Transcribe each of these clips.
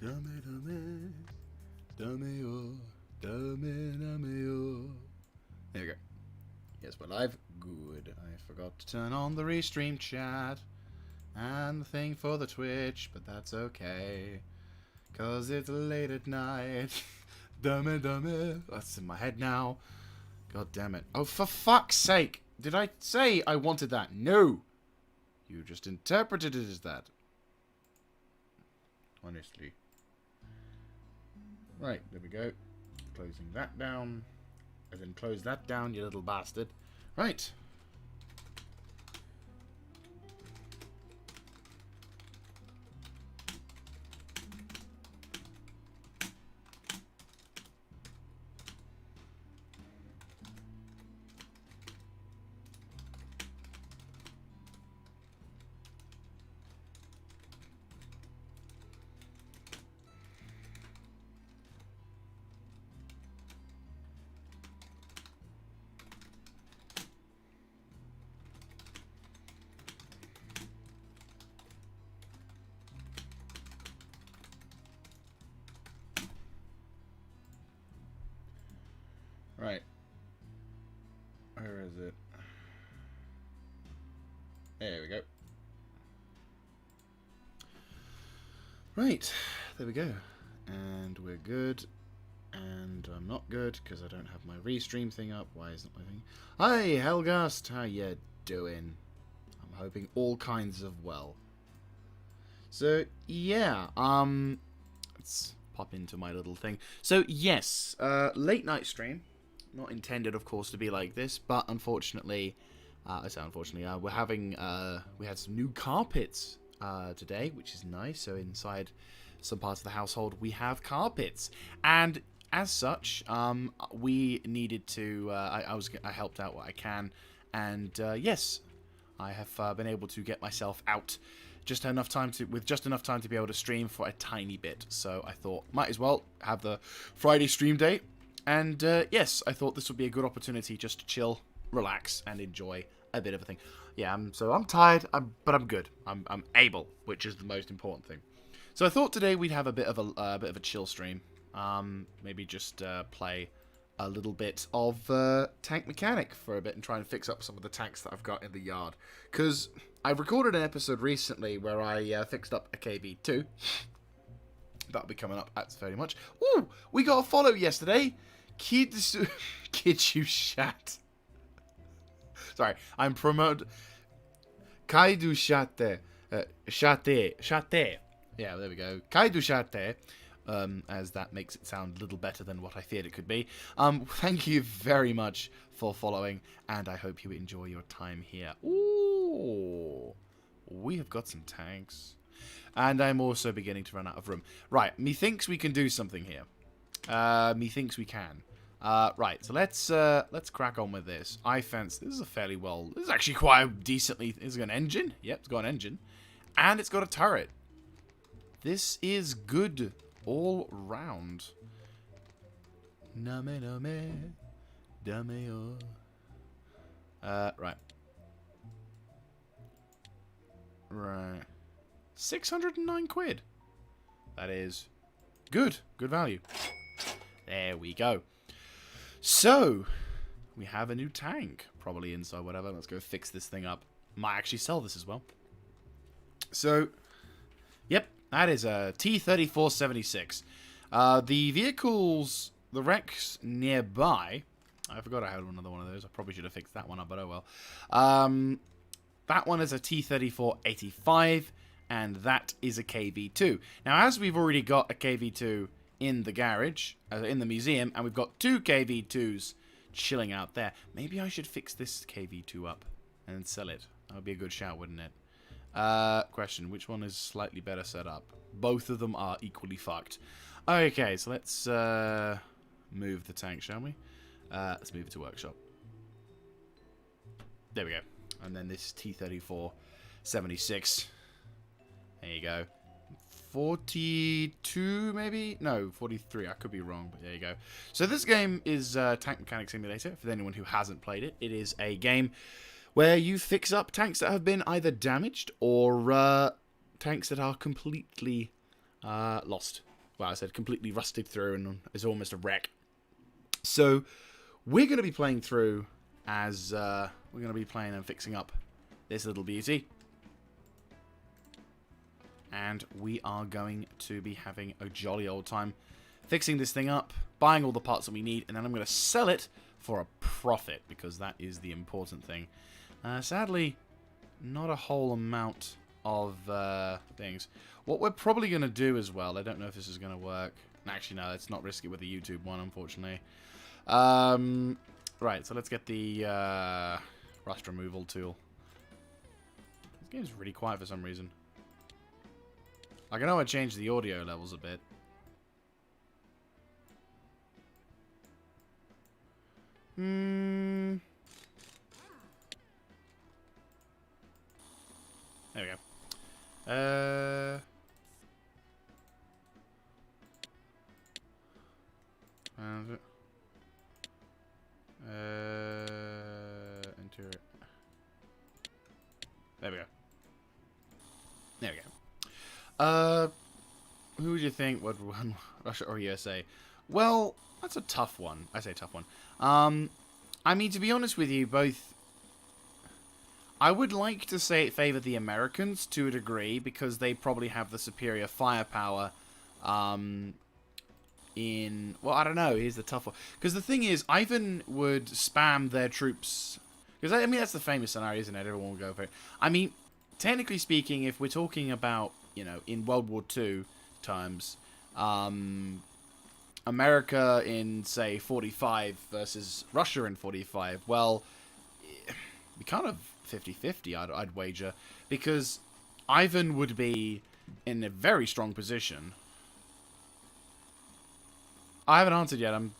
Dame, dame, dame-o, dame-o. There we go. Yes, we're live. Good. I forgot to turn on the restream chat and the thing for the Twitch, but that's okay. Cause it's late at night. Dame, dame. That's in my head now. God damn it. Oh, for fuck's sake. Did I say I wanted that? No. You just interpreted it as that. Honestly. Right, there we go. Closing that down. And then close that down, you little bastard. Right. Right. Where is it? There we go. Right. There we go. And we're good. And I'm not good because I don't have my restream thing up. Why isn't my thing? Hi, Helgast. How you doing? I'm hoping all kinds of well. So, yeah. Let's pop into my little thing. So, yes. Late night stream. Not intended, of course, to be like this, but unfortunately, we're having, we had some new carpets today, which is nice. So inside some parts of the household, we have carpets, and as such, we needed to. I helped out what I can, and yes, I have been able to get myself out just enough time to be able to stream for a tiny bit. So I thought, might as well have the Friday stream day. And, yes, I thought this would be a good opportunity just to chill, relax, and enjoy a bit of a thing. Yeah, so I'm tired, but I'm good. I'm able, which is the most important thing. So I thought today we'd have a bit of a chill stream. Maybe just play a little bit of Tank Mechanic for a bit and try and fix up some of the tanks that I've got in the yard. Because I recorded an episode recently where I fixed up a KV2. That'll be coming up at very much. Ooh, we got a follow yesterday. Kid you shat. Sorry, I'm promote. Kaidu shate. Shate. Yeah, there we go. Kaidu shate. As that makes it sound a little better than what I feared it could be. Thank you very much for following, and I hope you enjoy your time here. Ooh, we have got some tanks. And I'm also beginning to run out of room. Right, methinks we can do something here. Methinks we can. Right, so let's crack on with this. I fancy this is a fairly well. This is actually quite decently. It's got an engine. Yep, it's got an engine, and it's got a turret. This is good all round. Name name, dame o. Right. Right. 609 quid. That is good. Good value. There we go. So, we have a new tank. Probably inside, whatever. Let's go fix this thing up. Might actually sell this as well. So, yep. That is a T-3476. The vehicles, the wrecks nearby. I forgot I had another one of those. I probably should have fixed that one up, but oh well. That one is a T-3485. And that is a KV2. Now, as we've already got a KV2 in the garage, in the museum, and we've got two KV2s chilling out there, maybe I should fix this KV2 up and sell it. That would be a good shout, wouldn't it? Question, which one is slightly better set up? Both of them are equally fucked. Okay, so let's move the tank, shall we? Let's move it to workshop. There we go. And then this T-3476. There you go. 42, maybe? No, 43. I could be wrong, but there you go. So this game is Tank Mechanic Simulator, for anyone who hasn't played it. It is a game where you fix up tanks that have been either damaged or tanks that are completely lost. well, I said completely rusted through and is almost a wreck. So we're going to be playing through as we're going to be playing and fixing up this little beauty. And we are going to be having a jolly old time fixing this thing up, buying all the parts that we need, and then I'm going to sell it for a profit, because that is the important thing. Sadly, not a whole amount of things. What we're probably going to do as well, I don't know if this is going to work. Actually, no, let's not risk it with the YouTube one, unfortunately. Right, so let's get the rust removal tool. This game's really quiet for some reason. Like, I know I changed the audio levels a bit. There we go. Interior. There we go. There we go. Who would you think would run Russia or USA? Well, that's a tough one. I say tough one. I mean, to be honest with you, both... I would like to say it favoured the Americans to a degree, because they probably have the superior firepower, in... Well, I don't know. Here's the tough one. Because the thing is, Ivan would spam their troops... Because, I mean, that's the famous scenario, isn't it? Everyone will go for it. I mean, technically speaking, if we're talking about, you know, in World War II terms, America in, say, 45 versus Russia in 45, well, we kind of 50-50, I'd wager, because Ivan would be in a very strong position. I haven't answered yet. I'm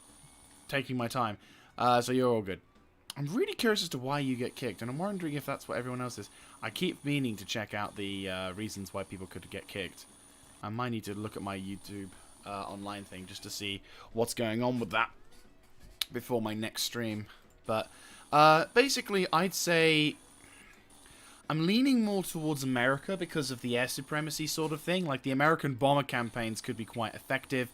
taking my time. So you're all good. I'm really curious as to why you get kicked, and I'm wondering if that's what everyone else is. I keep meaning to check out the reasons why people could get kicked. I might need to look at my YouTube online thing just to see what's going on with that before my next stream. But basically, I'd say I'm leaning more towards America because of the air supremacy sort of thing. Like, the American bomber campaigns could be quite effective.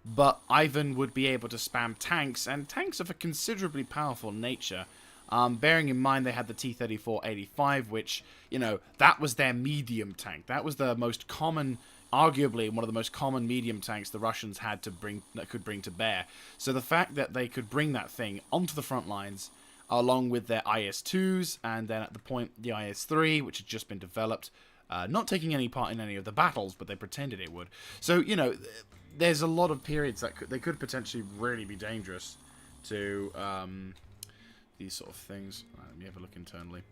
But Ivan would be able to spam tanks, and tanks of a considerably powerful nature. Bearing in mind they had the T-34-85, which, you know, that was their medium tank. That was the most common, arguably one of the most common medium tanks the Russians had to bring, that could bring to bear. So the fact that they could bring that thing onto the front lines, along with their IS-2s, and then at the point the IS-3, which had just been developed, not taking any part in any of the battles, but they pretended it would. So, you know, there's a lot of periods that they could potentially really be dangerous to these sort of things. Right, let me have a look internally.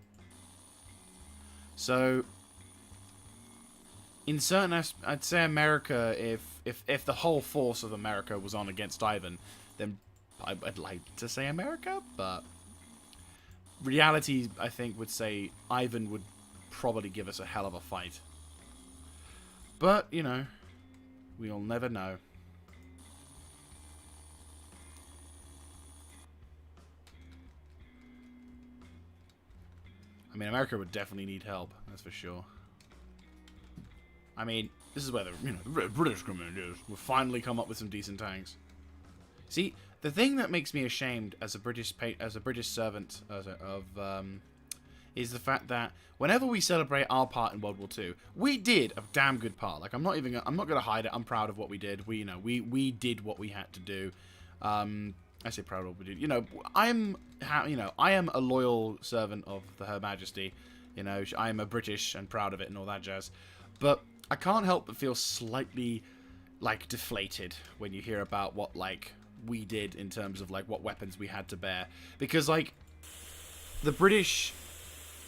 So, in certain I'd say America, if the whole force of America was on against Ivan, then I'd like to say America, but reality, I think, would say Ivan would probably give us a hell of a fight. But, you know, we'll never know. I mean, America would definitely need help, that's for sure. I mean, this is where the, you know, the British commanders will finally come up with some decent tanks. See, the thing that makes me ashamed as a British servant is the fact that whenever we celebrate our part in World War II, we did a damn good part. Like, I'm not gonna hide it. I'm proud of what we did. We did what we had to do. I say proud of what we did. You know, I am a loyal servant of Her Majesty. You know, I am a British and proud of it and all that jazz. But I can't help but feel slightly, like, deflated when you hear about what, like, we did in terms of, like, what weapons we had to bear. Because, like, the British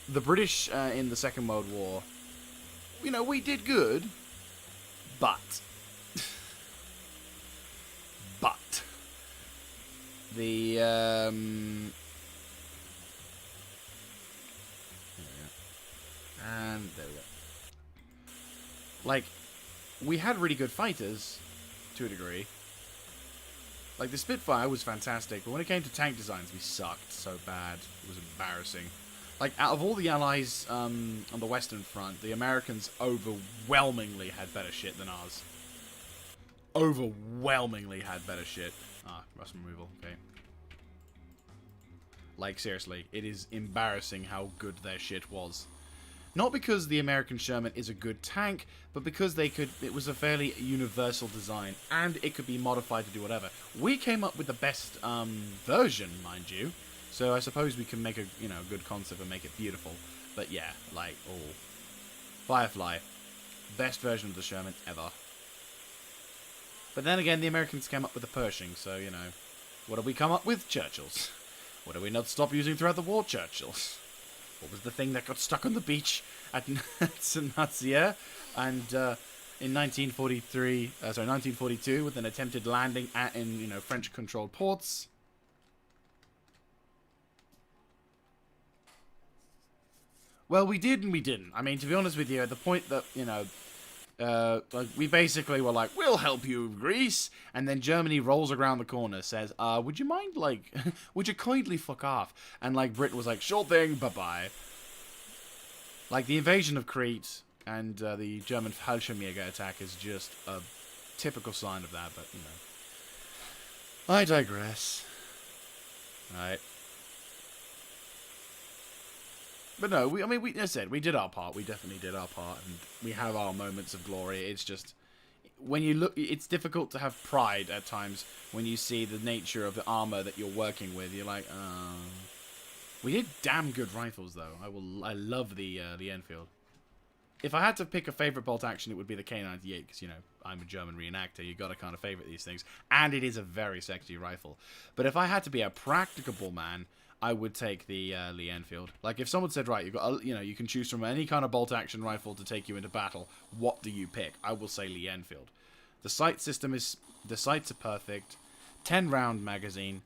in the Second World War, you know, we did good, but the and there we go. Like, we had really good fighters to a degree. Like, the Spitfire was fantastic, but when it came to tank designs, we sucked so bad. It was embarrassing. Like, out of all the allies on the Western Front, the Americans overwhelmingly had better shit than ours. overwhelmingly had better shit. Ah, rust removal. Okay. Like, seriously, it is embarrassing how good their shit was. Not because the American Sherman is a good tank, but because it was a fairly universal design, and it could be modified to do whatever. We came up with the best version, mind you, so I suppose we can make a good concept and make it beautiful. But yeah, like, oh, Firefly, best version of the Sherman ever. But then again, the Americans came up with the Pershing, so what did we come up with? Churchills. What did we not stop using throughout the war? Churchills. What was the thing that got stuck on the beach at Saint-Nazaire and in 1942 with an attempted landing in French-controlled ports? Well, we did and we didn't. I mean, to be honest with you, at the point that like we basically were like, we'll help you, Greece, and then Germany rolls around the corner, says, would you mind, like, would you kindly fuck off? And, like, Britain was like, sure thing, bye-bye. Like, the invasion of Crete and the German Fallschirmjäger attack is just a typical sign of that, but, I digress. Right. But no, as I said, we did our part. We definitely did our part, and we have our moments of glory. It's just, when you look, it's difficult to have pride at times when you see the nature of the armor that you're working with. You're like, we did damn good rifles, though. I love the Enfield. If I had to pick a favorite bolt action, it would be the K98, because, I'm a German reenactor. You got to kind of favorite these things, and it is a very sexy rifle. But if I had to be a practicable man, I would take the Lee Enfield. Like, if someone said, right, you've got, you can choose from any kind of bolt-action rifle to take you into battle, what do you pick? I will say Lee Enfield. The sight system is, the sights are perfect. 10-round magazine.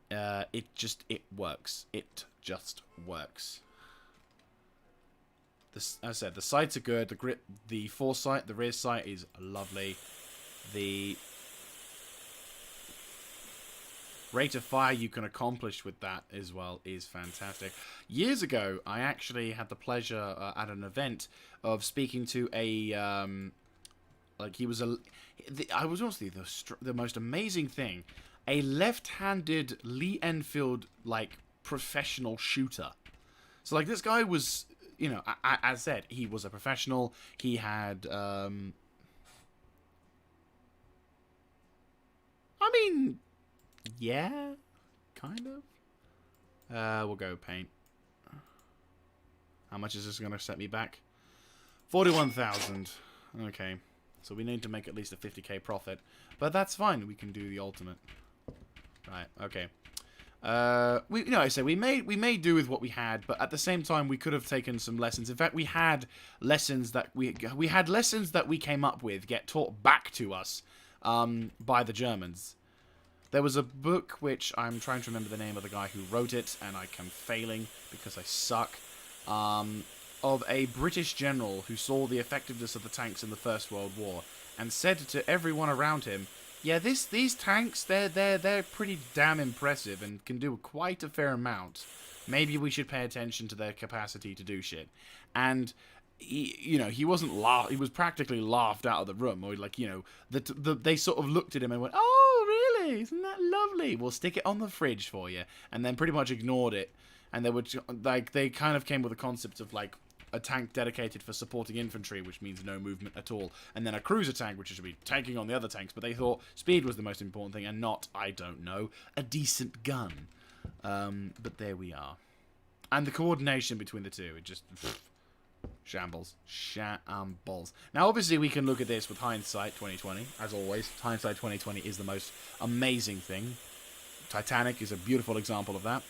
It works. It just works. As I said, the sights are good. The grip, the foresight, the rear sight is lovely. The rate of fire you can accomplish with that as well is fantastic. Years ago, I actually had the pleasure at an event of speaking to a I was honestly the most amazing thing, a left-handed Lee Enfield professional shooter. So this guy was, as I said, he was a professional. He had yeah, kind of. We'll go paint. How much is this going to set me back? 41,000. Okay. So we need to make at least a 50k profit. But that's fine. We can do the ultimate. Right. Okay. I say we may do with what we had, but at the same time we could have taken some lessons. In fact, we had lessons that we came up with get taught back to us by the Germans. There was a book which I'm trying to remember the name of the guy who wrote it, and I am failing because I suck, of a British general who saw the effectiveness of the tanks in the First World War and said to everyone around him, yeah, these tanks, they're pretty damn impressive and can do quite a fair amount. Maybe we should pay attention to their capacity to do shit. And he wasn't he was practically laughed out of the room, or they sort of looked at him and went, oh really, isn't that lovely, we'll stick it on the fridge for you, and then pretty much ignored it. And they kind of came with a concept of a tank dedicated for supporting infantry, which means no movement at all, and then a cruiser tank which should be tanking on the other tanks, but they thought speed was the most important thing and not, I don't know, a decent gun. But there we are. And the coordination between the two, it just shambles. Now, obviously, we can look at this with hindsight 2020. As always, hindsight 2020 is the most amazing thing. Titanic is a beautiful example of that.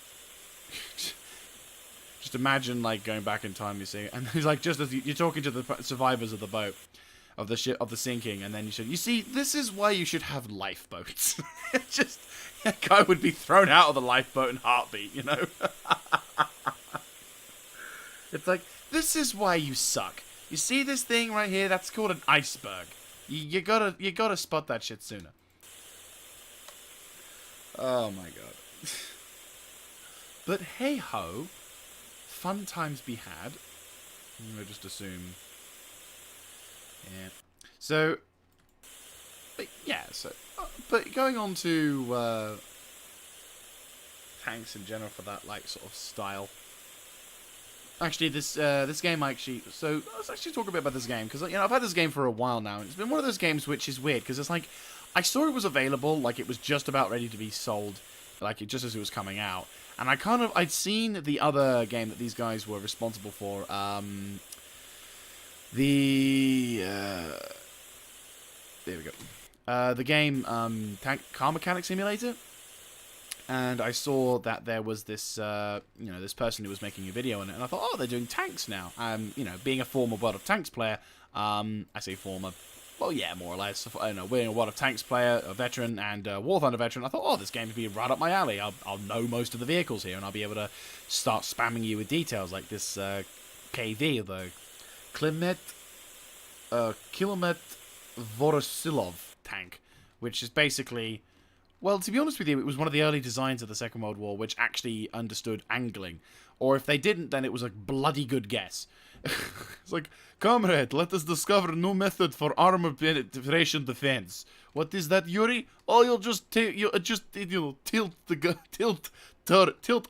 Just imagine, going back in time, you see, and he's just as you're talking to the survivors of the boat, of the ship, of the sinking, and then you see, this is why you should have lifeboats. Just, that guy would be thrown out of the lifeboat in a heartbeat, It's this is why you suck. You see this thing right here? That's called an iceberg. You gotta spot that shit sooner. Oh my god. But hey ho, fun times be had. I'm gonna just assume. Yeah. So, yeah, so... but going on to tanks in general for that, like, sort of style. Actually, this game, so let's actually talk a bit about this game, because, you know, I've had this game for a while now, and it's been one of those games which is weird, because it's like, I saw it was available, like, it was just about ready to be sold, like, just as it was coming out, and I'd seen the other game that these guys were responsible for, there we go, the game, Car Mechanic Simulator. And I saw that there was this, you know, this person who was making a video on it, and I thought, oh, they're doing tanks now. You know, being a former World of Tanks player, I say former, well, yeah, more or less. I don't know, being a World of Tanks player, a veteran, and a War Thunder veteran, I thought, oh, this game would be right up my alley. I'll know most of the vehicles here, and I'll be able to start spamming you with details like this KV, the Kilomet Vorosilov tank, which is basically... Well, to be honest with you, it was one of the early designs of the Second World War which actually understood angling. Or if they didn't, then it was a bloody good guess. It's like, comrade, let us discover a new method for armor penetration defense. What is that, Yuri? Oh, you'll just tilt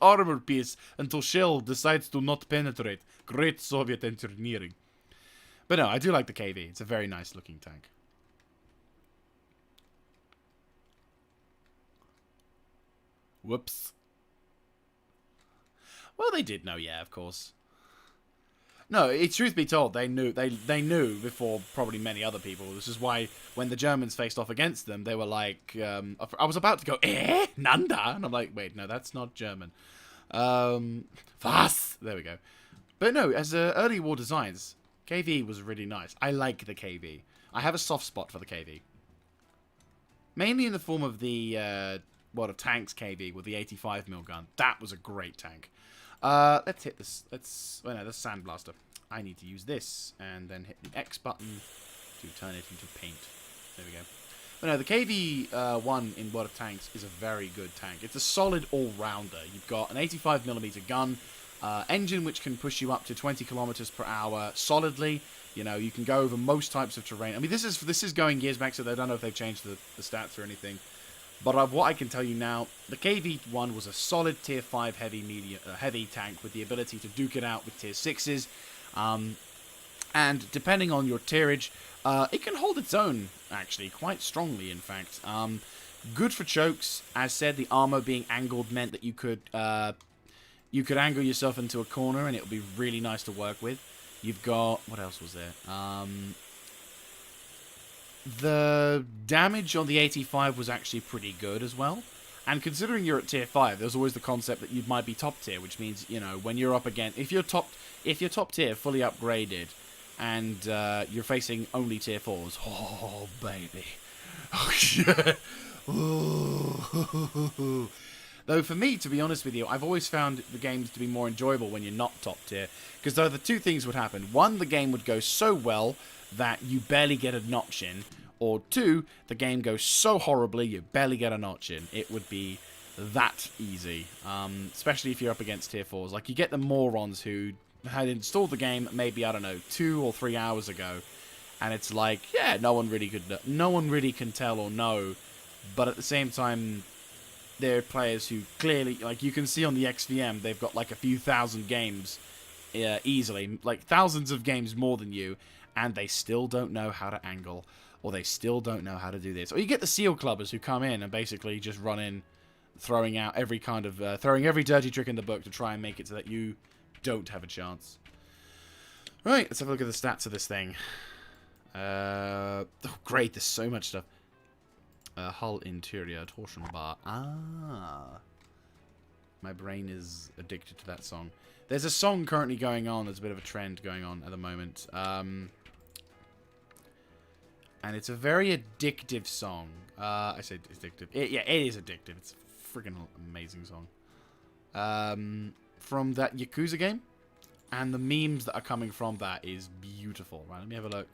armor piece until shell decides to not penetrate. Great Soviet engineering. But no, I do like the KV. It's a very nice looking tank. Whoops. Well, they did know, yeah, of course. No, truth be told, they knew before probably many other people. This is why when the Germans faced off against them, they were like, I was about to go, Nanda? And I'm like, wait, no, that's not German. Was? There we go. But no, as early war designs, KV was really nice. I like the KV. I have a soft spot for the KV. Mainly in the form of the... World of Tanks KV with the 85mm gun. That was a great tank. Let's hit this. Oh no, that's Sandblaster. I need to use this and then hit the X button to turn it into paint. There we go. But no, the KV-1 in World of Tanks is a very good tank. It's a solid all-rounder. You've got an 85mm gun, engine which can push you up to 20 kilometers per hour solidly. You know, you can go over most types of terrain. I mean, this is going years back, so I don't know if they've changed the stats or anything. But what I can tell you now, the KV-1 was a solid Tier 5 heavy tank with the ability to duke it out with Tier 6s. And depending on your tierage, it can hold its own, actually, quite strongly, in fact. Good for chokes. As said, the armor being angled meant that you could angle yourself into a corner, and it would be really nice to work with. You've got... What else was there? The damage on the 85 was actually pretty good as well. And considering you're at tier 5, there's always the concept that you might be top tier, which means, you know, when you're up against... If you're top tier, fully upgraded, and you're facing only tier 4s... Oh, baby. Oh, shit. Ooh. Though, for me, to be honest with you, I've always found the games to be more enjoyable when you're not top tier. Because though the two things would happen. One, the game would go so well that you barely get a notch in. Or two, the game goes so horribly you barely get a notch in. It would be that easy. Especially if you're up against tier 4s. Like, you get the morons who had installed the game maybe, I don't know, 2 or 3 hours ago. And it's like, yeah, no one really can tell or know. But at the same time, there are players who clearly, like, you can see on the XVM, they've got like a few thousand games easily. Like, thousands of games more than you. And they still don't know how to angle. Or they still don't know how to do this. Or you get the seal clubbers who come in and basically just run in, throwing out every kind of, throwing every dirty trick in the book to try and make it so that you don't have a chance. Right, let's have a look at the stats of this thing. Oh, great, there's so much stuff. Hull interior, torsion bar. Ah. My brain is addicted to that song. There's a song currently going on. There's a bit of a trend going on at the moment. And it's a very addictive song. I say addictive. Yeah, it is addictive. It's a freaking amazing song. From that Yakuza game. And the memes that are coming from that is beautiful. Right, let me have a look.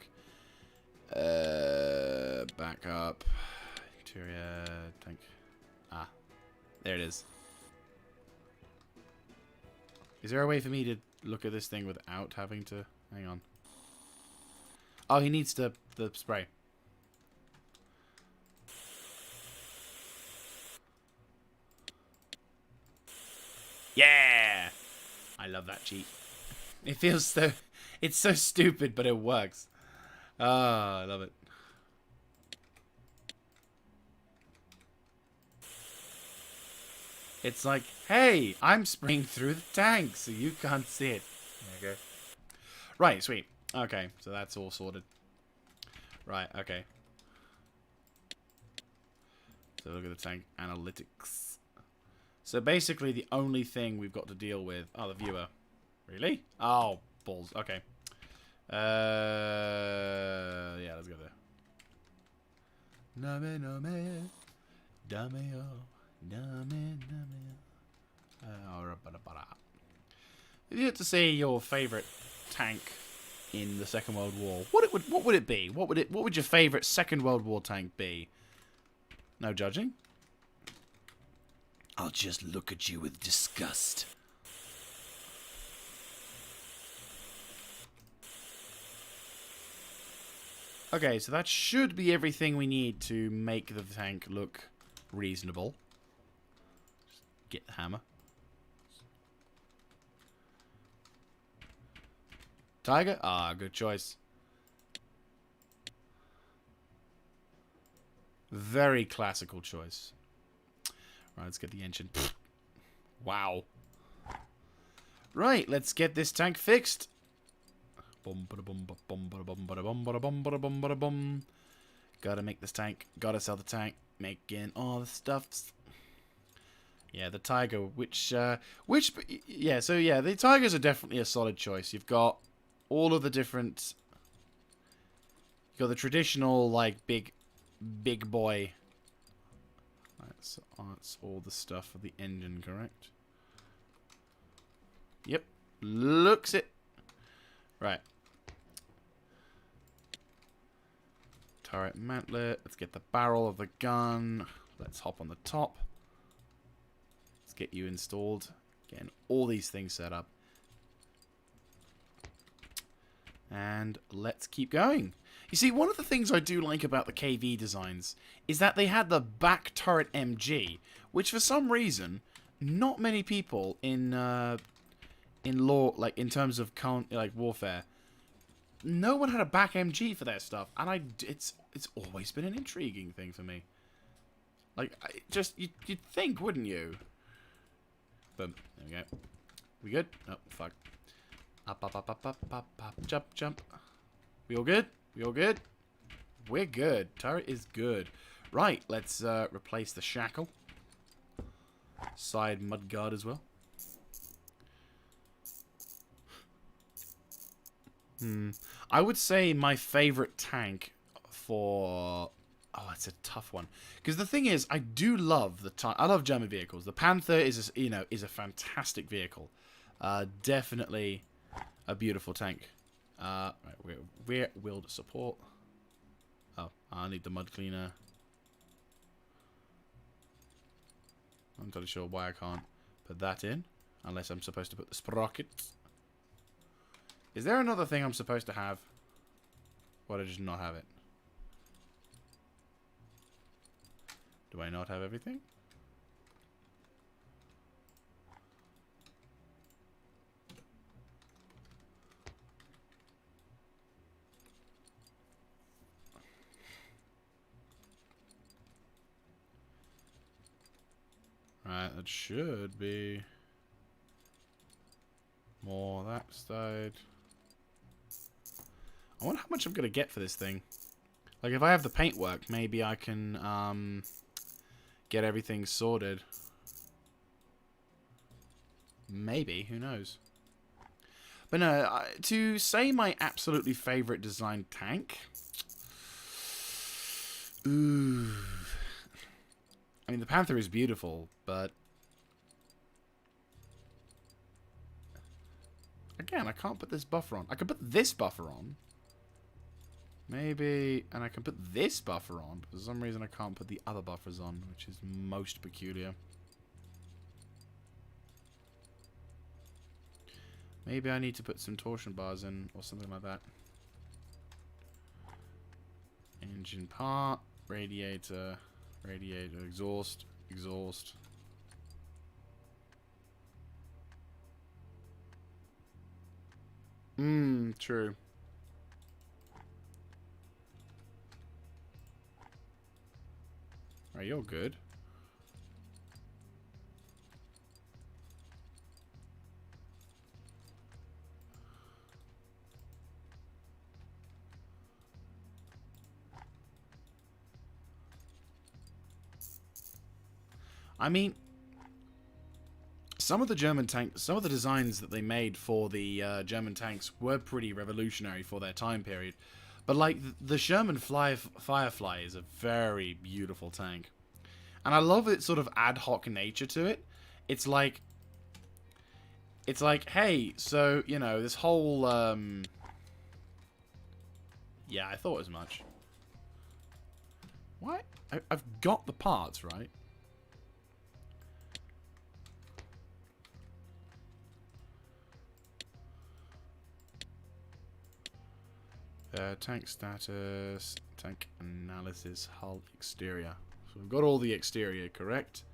Back up. Interior tank. Ah, there it is. Is there a way for me to look at this thing without having to... Hang on. Oh, he needs the spray. Yeah! I love that cheat. It feels so... It's so stupid, but it works. Ah, I love it. It's like, hey, I'm spraying through the tank, so you can't see it. There you go. Right, sweet. Okay, so that's all sorted. Right, okay. So look at the tank analytics. So basically the only thing we've got to deal with... Oh, the viewer. Really? Oh, balls. Okay. Yeah, let's go there. Name, name, dame, name, if you had to say your favorite tank in the Second World War, what would it be? What would your favorite Second World War tank be? No judging. I'll just look at you with disgust. Okay, so that should be everything we need to make the tank look reasonable. Just get the hammer. Tiger? Ah, good choice. Very classical choice. Right, let's get the engine. Wow. Right, let's get this tank fixed. Gotta make this tank. Gotta sell the tank. Making all the stuffs. Yeah, the Tiger, yeah, so yeah, the Tigers are definitely a solid choice. You've got all of the different... You've got the traditional, like, big boy. So that's all the stuff for the engine, correct? Yep. Looks it. Right. Turret mantlet. Let's get the barrel of the gun. Let's hop on the top. Let's get you installed. Getting all these things set up. And let's keep going. You see, one of the things I do like about the KV designs is that they had the back turret MG, which for some reason, not many people in law, like in terms of warfare, no one had a back MG for their stuff, and it's always been an intriguing thing for me. Like, you'd think, wouldn't you? Boom. There we go. We good? Oh, fuck. Up, jump. We all good? We all good? We're good. Turret is good. Right, let's replace the shackle. Side mudguard as well. I would say my favorite tank for... Oh, it's a tough one. Because the thing is, I do love I love German vehicles. The Panther is a fantastic vehicle. Definitely a beautiful tank. Right, we're wheeled support. Oh, I need the mud cleaner. I'm not really sure why I can't put that in, unless I'm supposed to put the sprockets. Is there another thing I'm supposed to have? Or did I just not have it? Do I not have everything? Right, that should be more that side. I wonder how much I'm going to get for this thing. Like, if I have the paintwork, maybe I can get everything sorted. Maybe, who knows. But no, to say my absolutely favorite design tank... Ooh... I mean, the Panther is beautiful, but... Again, I can't put this buffer on. I can put this buffer on. Maybe... And I can put this buffer on. But for some reason, I can't put the other buffers on, which is most peculiar. Maybe I need to put some torsion bars in, or something like that. Engine part, radiator... Radiator, exhaust. True. Right, you're good. I mean, some of the designs that they made for the German tanks were pretty revolutionary for their time period. But like the Sherman Firefly is a very beautiful tank, and I love its sort of ad hoc nature to it. It's like, hey, so you know this whole yeah, I thought as much. What? I've got the parts right. Tank status, tank analysis, hull exterior. So we've got all the exterior correct.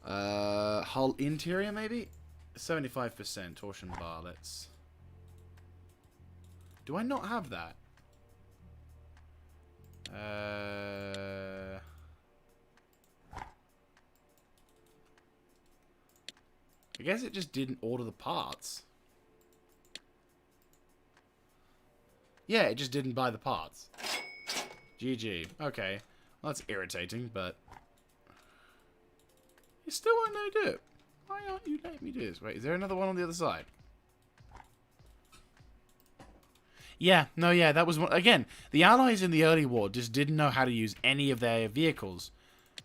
Hull interior maybe? 75% torsion bar, let's... Do I not have that? I guess it just didn't order the parts. Yeah, it just didn't buy the parts. GG. Okay. Well, that's irritating, but... You still won't let me do it. Why aren't you letting me do this? Wait, is there another one on the other side? Yeah, no, yeah, that was one... Again, the Allies in the early war just didn't know how to use any of their vehicles.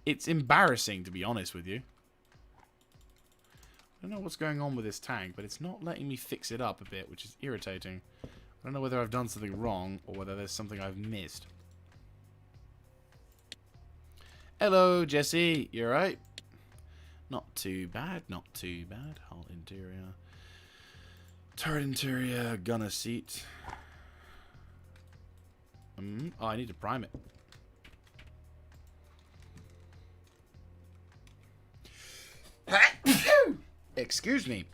It's embarrassing, to be honest with you. I don't know what's going on with this tank, but it's not letting me fix it up a bit, which is irritating. I don't know whether I've done something wrong or whether there's something I've missed. Hello, Jesse. You alright? Not too bad, not too bad. Hull interior. Turret interior, gunner seat. Oh, I need to prime it. Excuse me.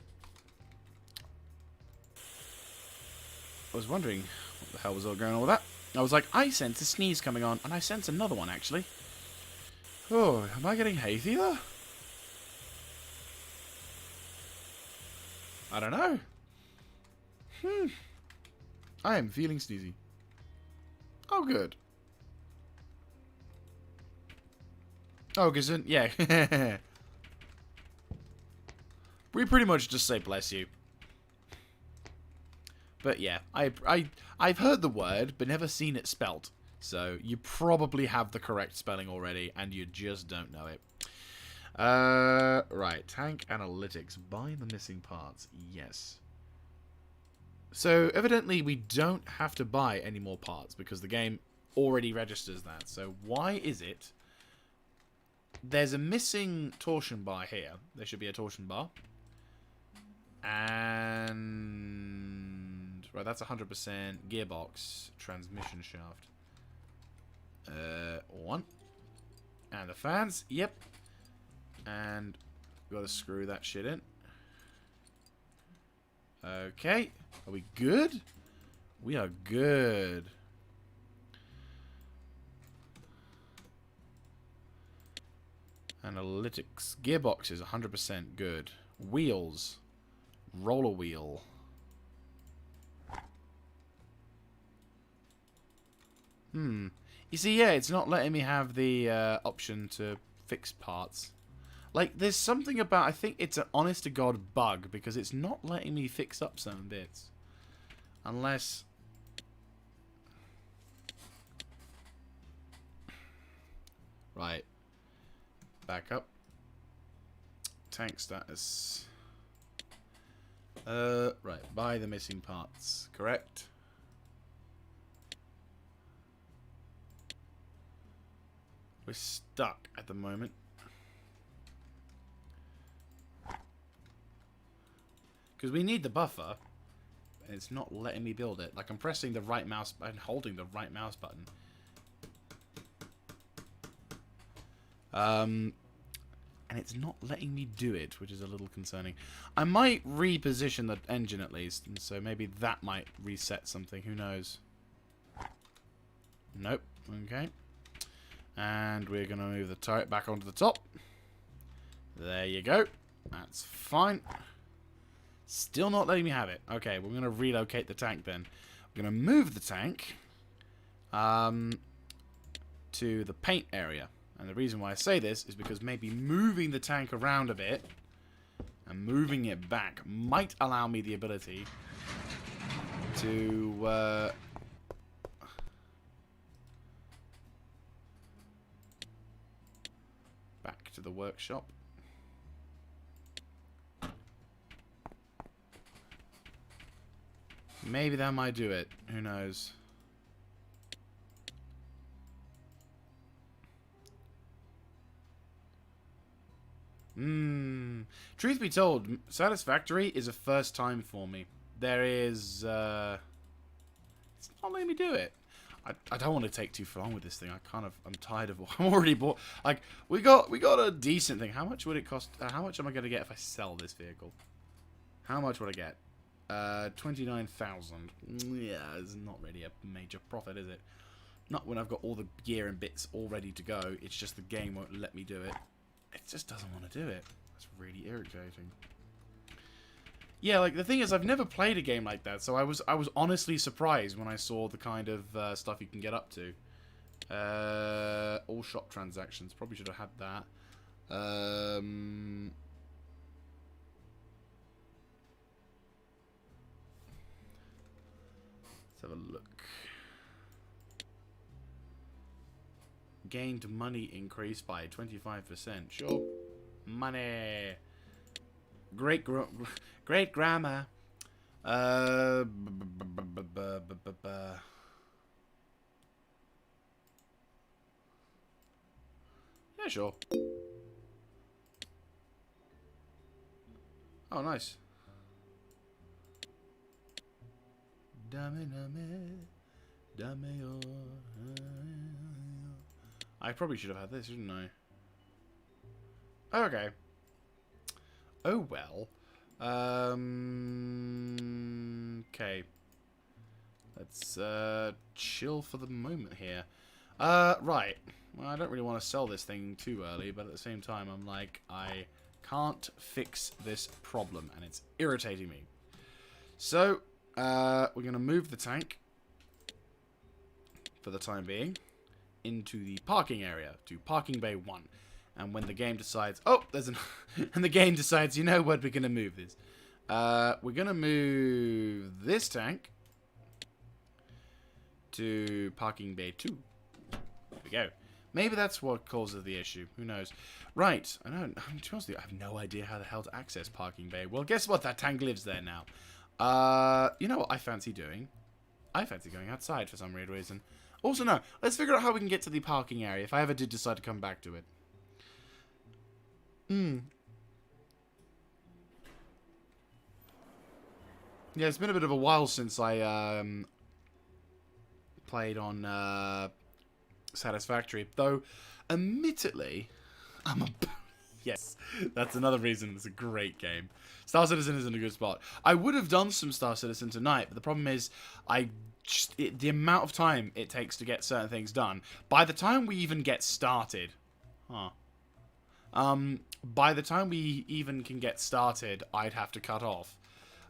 I was wondering what the hell was all going on with that. I was like, I sense a sneeze coming on, and I sense another one, actually. Oh, am I getting hay fever? I don't know. I am feeling sneezy. Oh, good. Oh, because yeah. We pretty much just say bless you. But yeah, I've heard the word, but never seen it spelt. So you probably have the correct spelling already, and you just don't know it. Right, tank analytics. Buy the missing parts. Yes. So evidently we don't have to buy any more parts because the game already registers that. So why is it? There's a missing torsion bar here. There should be a torsion bar. And right, that's 100% gearbox, transmission shaft. One. And the fans, yep. And we gotta screw that shit in. Okay. Are we good? We are good. Analytics. Gearbox is 100% good. Wheels. Roller wheel. You see, yeah, it's not letting me have the option to fix parts. Like, there's something about, I think it's an honest-to-God bug, because it's not letting me fix up some bits. Unless... Right. Back up. Tank status. Right, buy the missing parts, correct? We're stuck at the moment. Because we need the buffer, and it's not letting me build it. Like, I'm pressing the right mouse and holding the right mouse button. and it's not letting me do it, which is a little concerning. I might reposition the engine at least, and so maybe that might reset something. Who knows? Nope. Okay. And we're going to move the turret back onto the top. There you go. That's fine. Still not letting me have it. Okay, we're going to relocate the tank then. We're going to move the tank to the paint area. And the reason why I say this is because maybe moving the tank around a bit and moving it back might allow me the ability to back to the workshop. Maybe that might do it. Who knows? Truth be told, Satisfactory is a first time for me. There is, it's not letting me do it. I don't want to take too long with this thing. I'm tired of. I'm already bought. Like we got a decent thing. How much would it cost? How much am I going to get if I sell this vehicle? How much would I get? 29,000. Yeah, it's not really a major profit, is it? Not when I've got all the gear and bits all ready to go. It's just the game won't let me do it. It just doesn't want to do it. That's really irritating. Yeah, like the thing is, I've never played a game like that, so I was honestly surprised when I saw the kind of stuff you can get up to. All shop transactions. Probably should have had that. Let's have a look. Gained money increase by 25%. Sure. Money. Great grammar. Yeah, sure. Oh, nice. I probably should have had this, shouldn't I? Okay. Oh, well. Okay. Let's chill for the moment here. Right. Well, I don't really want to sell this thing too early, but at the same time, I'm like, I can't fix this problem, and it's irritating me. So, we're going to move the tank, for the time being, into the parking area, to parking bay 1. And when the game decides, oh, there's an, and the game decides, you know what, we're going to move this. We're going to move this tank to parking bay 2. There we go. Maybe that's what causes the issue. Who knows? Right. I don't. To be honest with you, I have no idea how the hell to access parking bay. Well, guess what? That tank lives there now. You know what I fancy doing? I fancy going outside for some weird reason. Also, no. Let's figure out how we can get to the parking area if I ever did decide to come back to it. Yeah, it's been a bit of a while since I played on Satisfactory. Though, admittedly, I'm a... Yes, that's another reason it's a great game. Star Citizen is in a good spot. I would have done some Star Citizen tonight, but the problem is the amount of time it takes to get certain things done. By the time we even get started... by the time we even can get started, I'd have to cut off.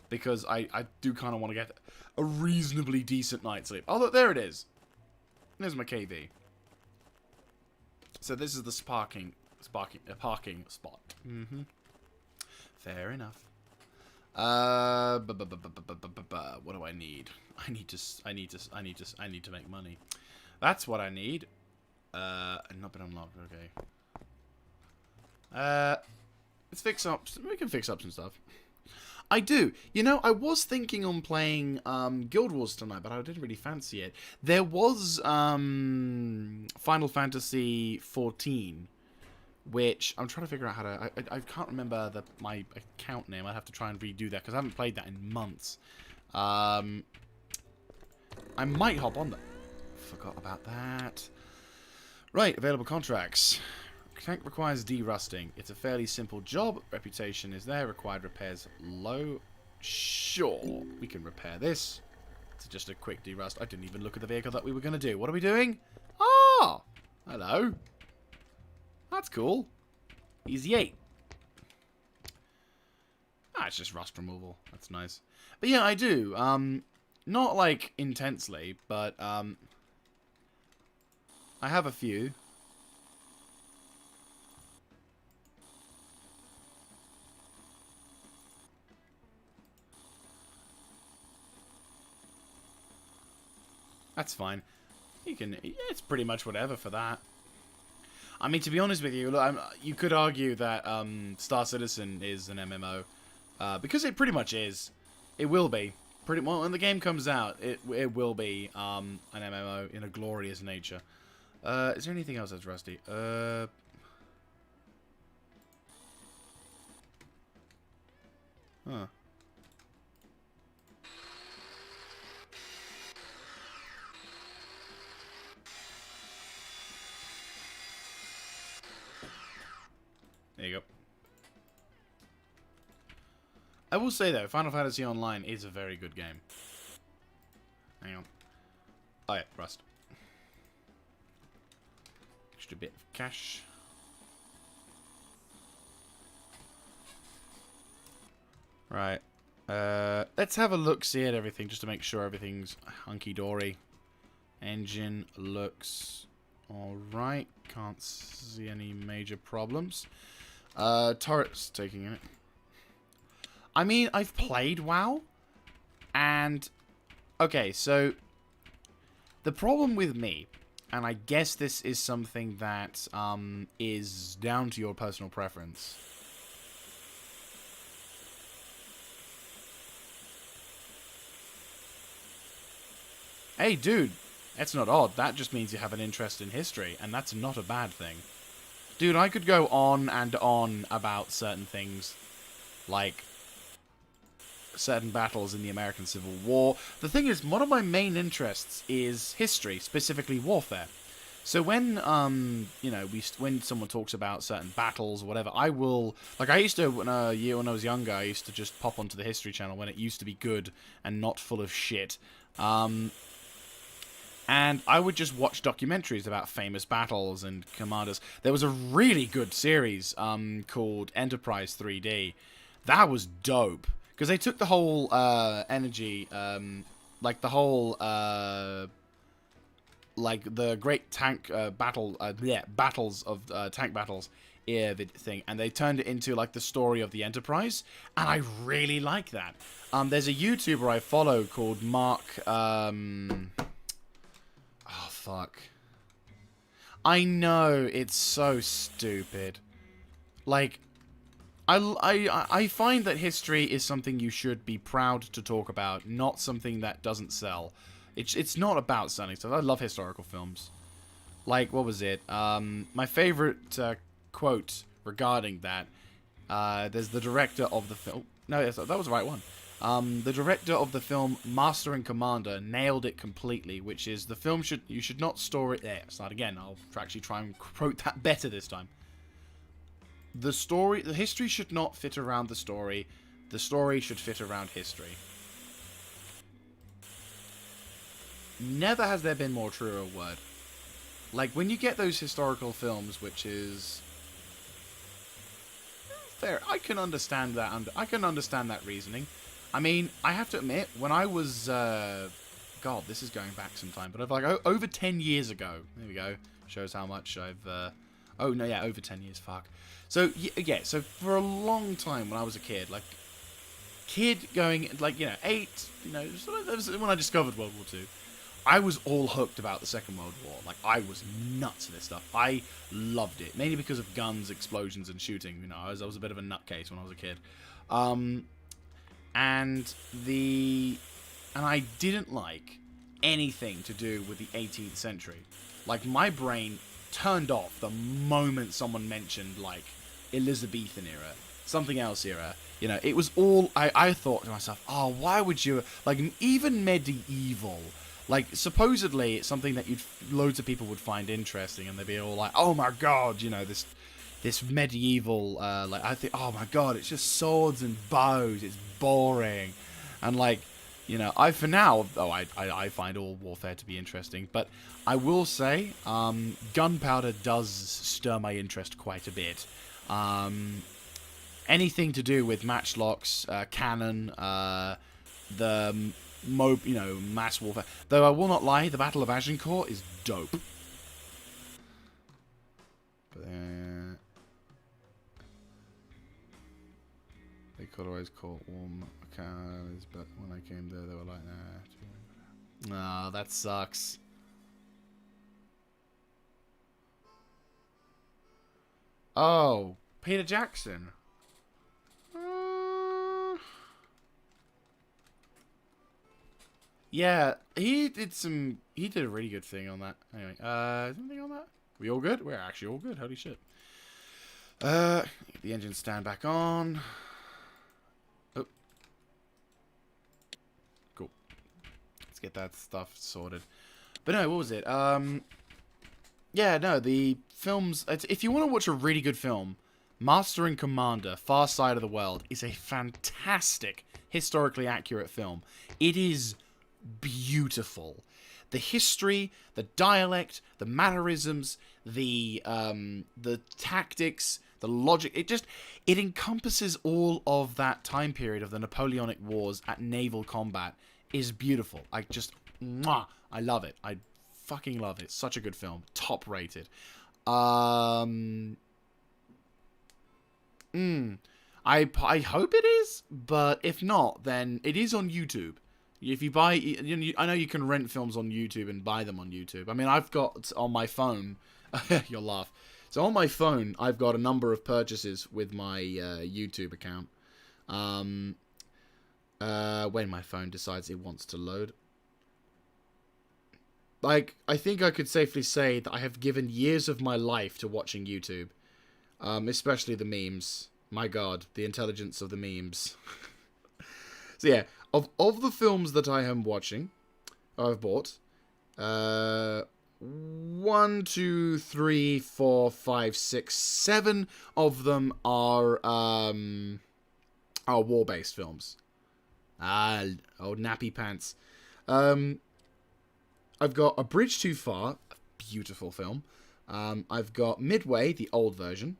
Because I do kind of want to get a reasonably decent night's sleep. Oh, look, there it is. There's my KV. So this is the parking spot. Fair enough. What do I need? I need to make money. That's what I need. Not been unlocked. Okay. Let's fix up. We can fix up some stuff. I do. You know, I was thinking on playing Guild Wars tonight, but I didn't really fancy it. There was Final Fantasy 14, which I'm trying to figure out how to... I can't remember my account name. I'd have to try and redo that, because I haven't played that in months. I might hop on that. Forgot about that. Right, available contracts. Tank requires de-rusting. It's a fairly simple job. Reputation is there. Required repairs low. Sure, we can repair this. It's just a quick de-rust. I didn't even look at the vehicle that we were going to do. What are we doing? Oh! Hello. That's cool. Easy 8. Ah, it's just rust removal. That's nice. But yeah, I do. Not like intensely, but I have a few. That's fine. You can. Yeah, it's pretty much whatever for that. I mean, to be honest with you, look, you could argue that Star Citizen is an MMO because it pretty much is. It will be. Pretty well when the game comes out. It will be an MMO in a glorious nature. Is there anything else that's rusty? Huh. There you go. I will say though, Final Fantasy Online is a very good game. Hang on. Oh yeah, rust. Extra bit of cash. Right. Let's have a look-see at everything just to make sure everything's hunky-dory. Engine looks alright. Can't see any major problems. Turret's taking it. I mean, I've played WoW, and okay, so the problem with me, and I guess this is something that is down to your personal preference. Hey, dude, that's not odd. That just means you have an interest in history, and that's not a bad thing. Dude, I could go on and on about certain things, like certain battles in the American Civil War. The thing is, one of my main interests is history, specifically warfare. So when you know, when someone talks about certain battles or whatever, I will, like, I used to when I was younger, I used to just pop onto the History Channel when it used to be good and not full of shit. And I would just watch documentaries about famous battles and commanders. There was a really good series called Enterprise 3D. That was dope. Because they took the whole energy, like the whole, like the great tank battles of tank battles thing, and they turned it into like the story of the Enterprise, and I really like that. There's a YouTuber I follow called Mark. Oh fuck! I know it's so stupid. Like, I find that history is something you should be proud to talk about, not something that doesn't sell. It's not about selling stuff. I love historical films. Like, what was it? My favorite quote regarding that, there's the director of the film. No, that was the right one. The director of the film Master and Commander nailed it completely, which is the film you should not store it there. Start again. I'll actually try and quote that better this time. The history should not fit around the story. The story should fit around history. Never has there been more truer word. Like, when you get those historical films, which is fair, I can understand that. I can understand that reasoning. I mean, I have to admit, when I was, God, this is going back some time, but like over 10 years ago. There we go. Shows how much I've. Oh no, yeah, over 10 years. Fuck. So yeah, so for a long time when I was a kid, like going like 8, that was when I discovered World War II. I was all hooked about the Second World War. Like, I was nuts for this stuff. I loved it, mainly because of guns, explosions, and shooting. You know, I was a bit of a nutcase when I was a kid. And I didn't like anything to do with the 18th century. Like, my brain turned off the moment someone mentioned, like, Elizabethan era, something else era. You know, it was all, I thought to myself, oh, why would you, like, even medieval, Like, supposedly, it's something that loads of people would find interesting, and they'd be all like, "Oh my god, you know, this medieval, like, I think, oh my god, it's just swords and bows, it's boring," and like, you know, for now, I find all warfare to be interesting, but I will say, gunpowder does stir my interest quite a bit. Anything to do with matchlocks, cannon, mass warfare. Though I will not lie, the Battle of Agincourt is dope. But, they could always call warm calories, but when I came there, they were like, nah. Nah, that sucks. Oh, Peter Jackson. Yeah, he did a really good thing on that. Anyway, something on that? We all good? We're actually all good. Holy shit. The engines stand back on. Oh. Cool. Let's get that stuff sorted. But no, what was it? Yeah, no, the films... If you want to watch a really good film, Master and Commander, Far Side of the World is a fantastic, historically accurate film. It is beautiful. The history, the dialect, the mannerisms, the tactics, the logic, it encompasses all of that time period of the Napoleonic Wars at naval combat is beautiful. I love it. I fucking love it. Such a good film. Top rated. I hope it is, but if not, then it is on YouTube. If you buy, I know you can rent films on YouTube and buy them on YouTube. I mean, I've got on my phone, you'll laugh. So on my phone, I've got a number of purchases with my YouTube account. When my phone decides it wants to load. Like, I think I could safely say that I have given years of my life to watching YouTube. Especially the memes. My god, the intelligence of the memes. So yeah, of the films that I am watching, I've bought, 1, 2, 3, 4, 5, 6, 7 of them are war-based films. Oh, nappy pants. I've got A Bridge Too Far, a beautiful film. I've got Midway, the old version.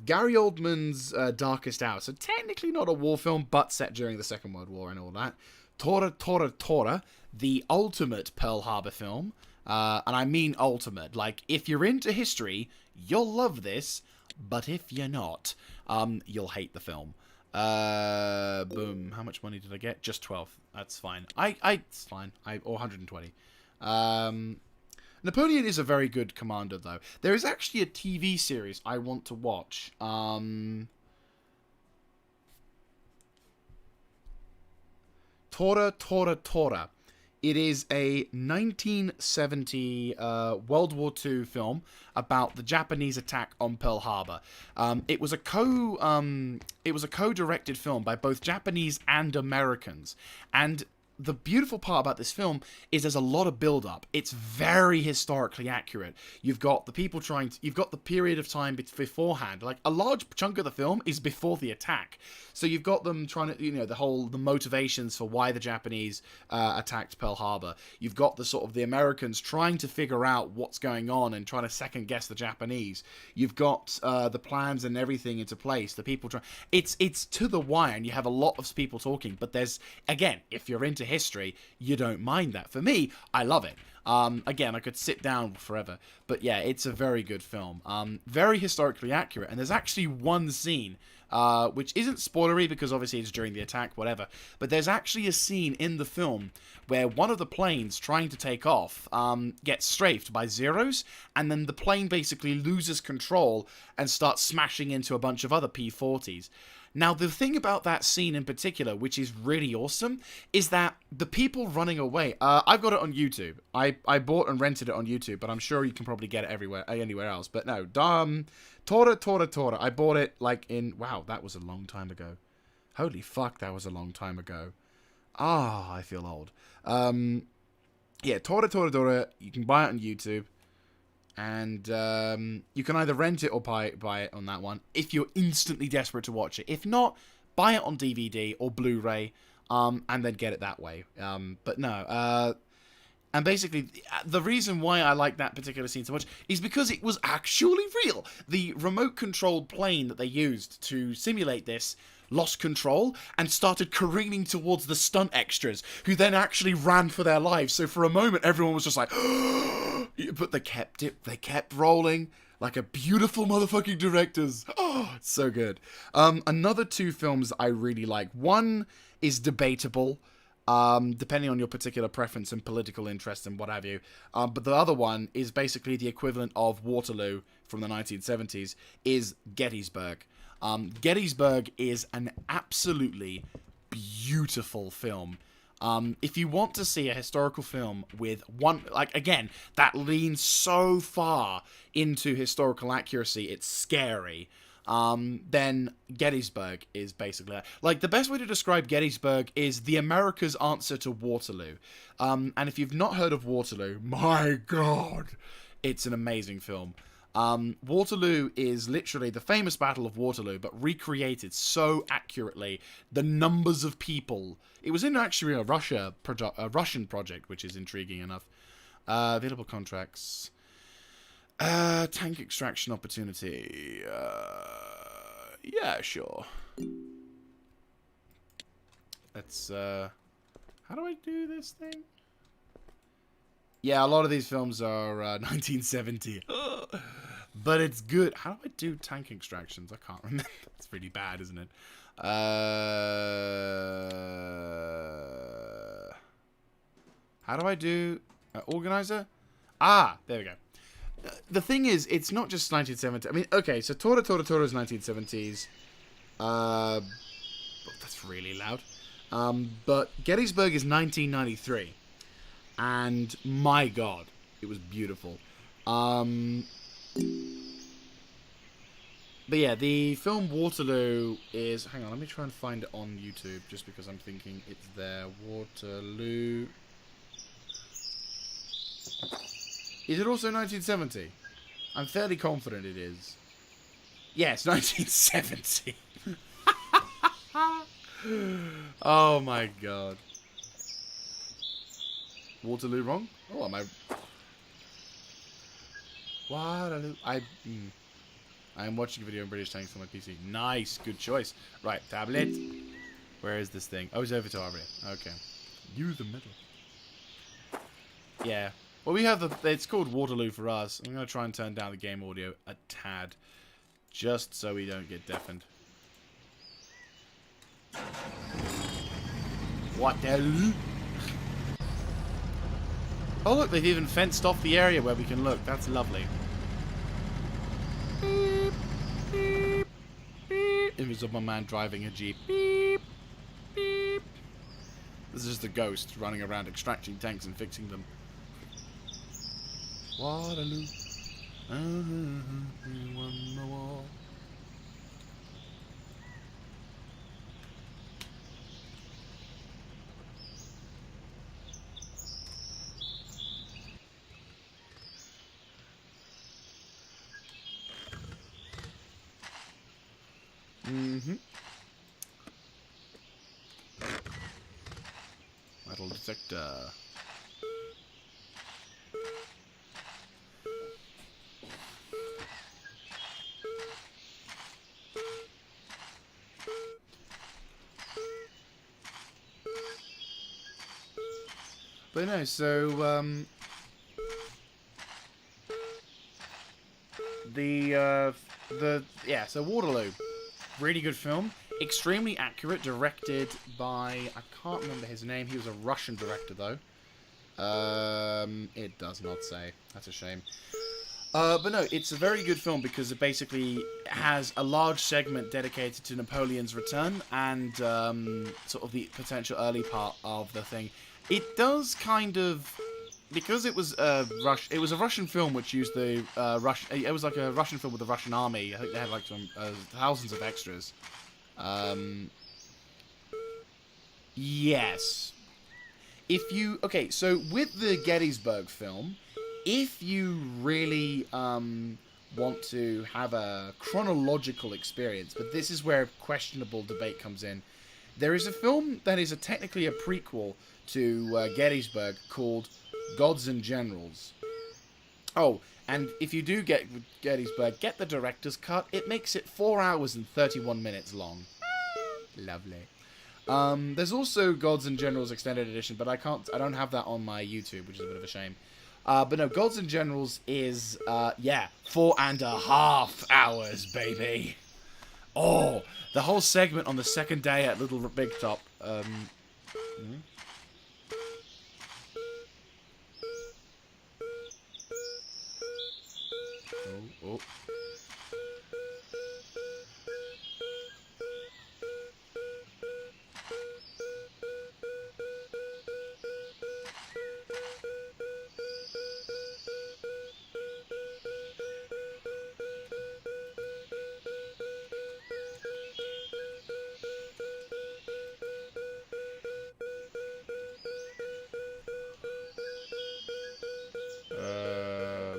Gary Oldman's Darkest Hour. So technically not a war film, but set during the Second World War and all that. Tora, Tora, Tora, the ultimate Pearl Harbor film. And I mean ultimate. Like, if you're into history, you'll love this. But if you're not, you'll hate the film. Boom. How much money did I get? Just 12. That's fine. It's fine. Or 120. Napoleon is a very good commander, though. There is actually a TV series I want to watch. Tora, Tora, Tora. It is a 1970 World War II film about the Japanese attack on Pearl Harbor. It was a co-directed film by both Japanese and Americans, and the beautiful part about this film is there's a lot of build-up. It's very historically accurate. You've got the people you've got the period of time beforehand. Like, a large chunk of the film is before the attack. So you've got them trying to, the motivations for why the Japanese attacked Pearl Harbor. You've got the Americans trying to figure out what's going on and trying to second guess the Japanese. You've got the plans and everything into place. The people it's to the wire, and you have a lot of people talking. But there's, again, if you're into history, you don't mind that. For me, I love it. Again, I could sit down forever, but yeah, it's a very good film. Very historically accurate, and there's actually one scene, which isn't spoilery because obviously it's during the attack, whatever, but there's actually a scene in the film where one of the planes trying to take off gets strafed by Zeros, and then the plane basically loses control and starts smashing into a bunch of other P-40s. Now, the thing about that scene in particular, which is really awesome, is that the people running away... I've got it on YouTube. I bought and rented it on YouTube, but I'm sure you can probably get it anywhere else. But no, Tora, Tora, Tora. I bought it, in... Wow, that was a long time ago. Holy fuck, that was a long time ago. I feel old. Yeah, Tora Tora Tora. You can buy it on YouTube. And you can either rent it or buy it on that one if you're instantly desperate to watch it. If not, buy it on DVD or Blu-ray, and then get it that way. But no, and basically, the reason why I like that particular scene so much is because it was actually real. The remote-controlled plane that they used to simulate this lost control and started careening towards the stunt extras, who then actually ran for their lives. So for a moment, everyone was just like, but they kept rolling like a beautiful motherfucking directors. Oh, it's so good. Another two films I really like. One is debatable, depending on your particular preference and political interest and what have you. But the other one is basically the equivalent of Waterloo from the 1970s, is Gettysburg. Gettysburg is an absolutely beautiful film. If you want to see a historical film with one, like, again, that leans so far into historical accuracy, it's scary, then Gettysburg is basically that. Like, the best way to describe Gettysburg is the America's answer to Waterloo. And if you've not heard of Waterloo, my God, it's an amazing film. Waterloo is literally the famous Battle of Waterloo, but recreated so accurately. The numbers of people. It was in actually a Russian project, which is intriguing enough. Available contracts. Tank extraction opportunity. Yeah, sure. Let's, how do I do this thing? Yeah, a lot of these films are 1970. But it's good. How do I do tank extractions? I can't remember. It's really bad, isn't it? How do I do organizer? Ah, there we go. The thing is, it's not just 1970. I mean, okay, so Tora Tora Tora is 1970s. That's really loud. But Gettysburg is 1993. And my God, it was beautiful. But yeah, the film Waterloo is... Hang on, let me try and find it on YouTube, just because I'm thinking it's there. Waterloo... Is it also 1970? I'm fairly confident it is. Yes, 1970. Oh my God. Waterloo wrong? Oh, am I... Waterloo... I am watching a video in British tanks on my PC. Nice, good choice. Right, tablet. Where is this thing? Oh, it's over to over here. Okay. Use the middle. Yeah. Well, we have the... It's called Waterloo for us. I'm going to try and turn down the game audio a tad. Just so we don't get deafened. Waterloo. Oh, look, they've even fenced off the area where we can look. That's lovely. Beep, beep, beep. Image of my man driving a Jeep. Beep, beep. This is just a ghost running around extracting tanks and fixing them. Waterloo. One more. Metal detector. But no, so so Waterloo, really good film, extremely accurate, directed by, I can't remember his name. He was a Russian director though. It does not say. That's a shame. But no, it's a very good film because it basically has a large segment dedicated to Napoleon's return and sort of the potential early part of the thing. It does kind of, because it was a Russian film which used the Russian. It was like a Russian film with the Russian army. I think they had like some thousands of extras. Yes. if you okay, so with the Gettysburg film, if you really want to have a chronological experience, but this is where questionable debate comes in. There is a film that is technically a prequel to Gettysburg called Gods and Generals. Oh, and if you do get Gettysburg, get the director's cut. It makes it 4 hours and 31 minutes long. Lovely. There's also Gods and Generals Extended Edition, but I don't have that on my YouTube, which is a bit of a shame. But no, Gods and Generals is, 4.5 hours, baby. Oh, the whole segment on the second day at Little Big Top. Oh.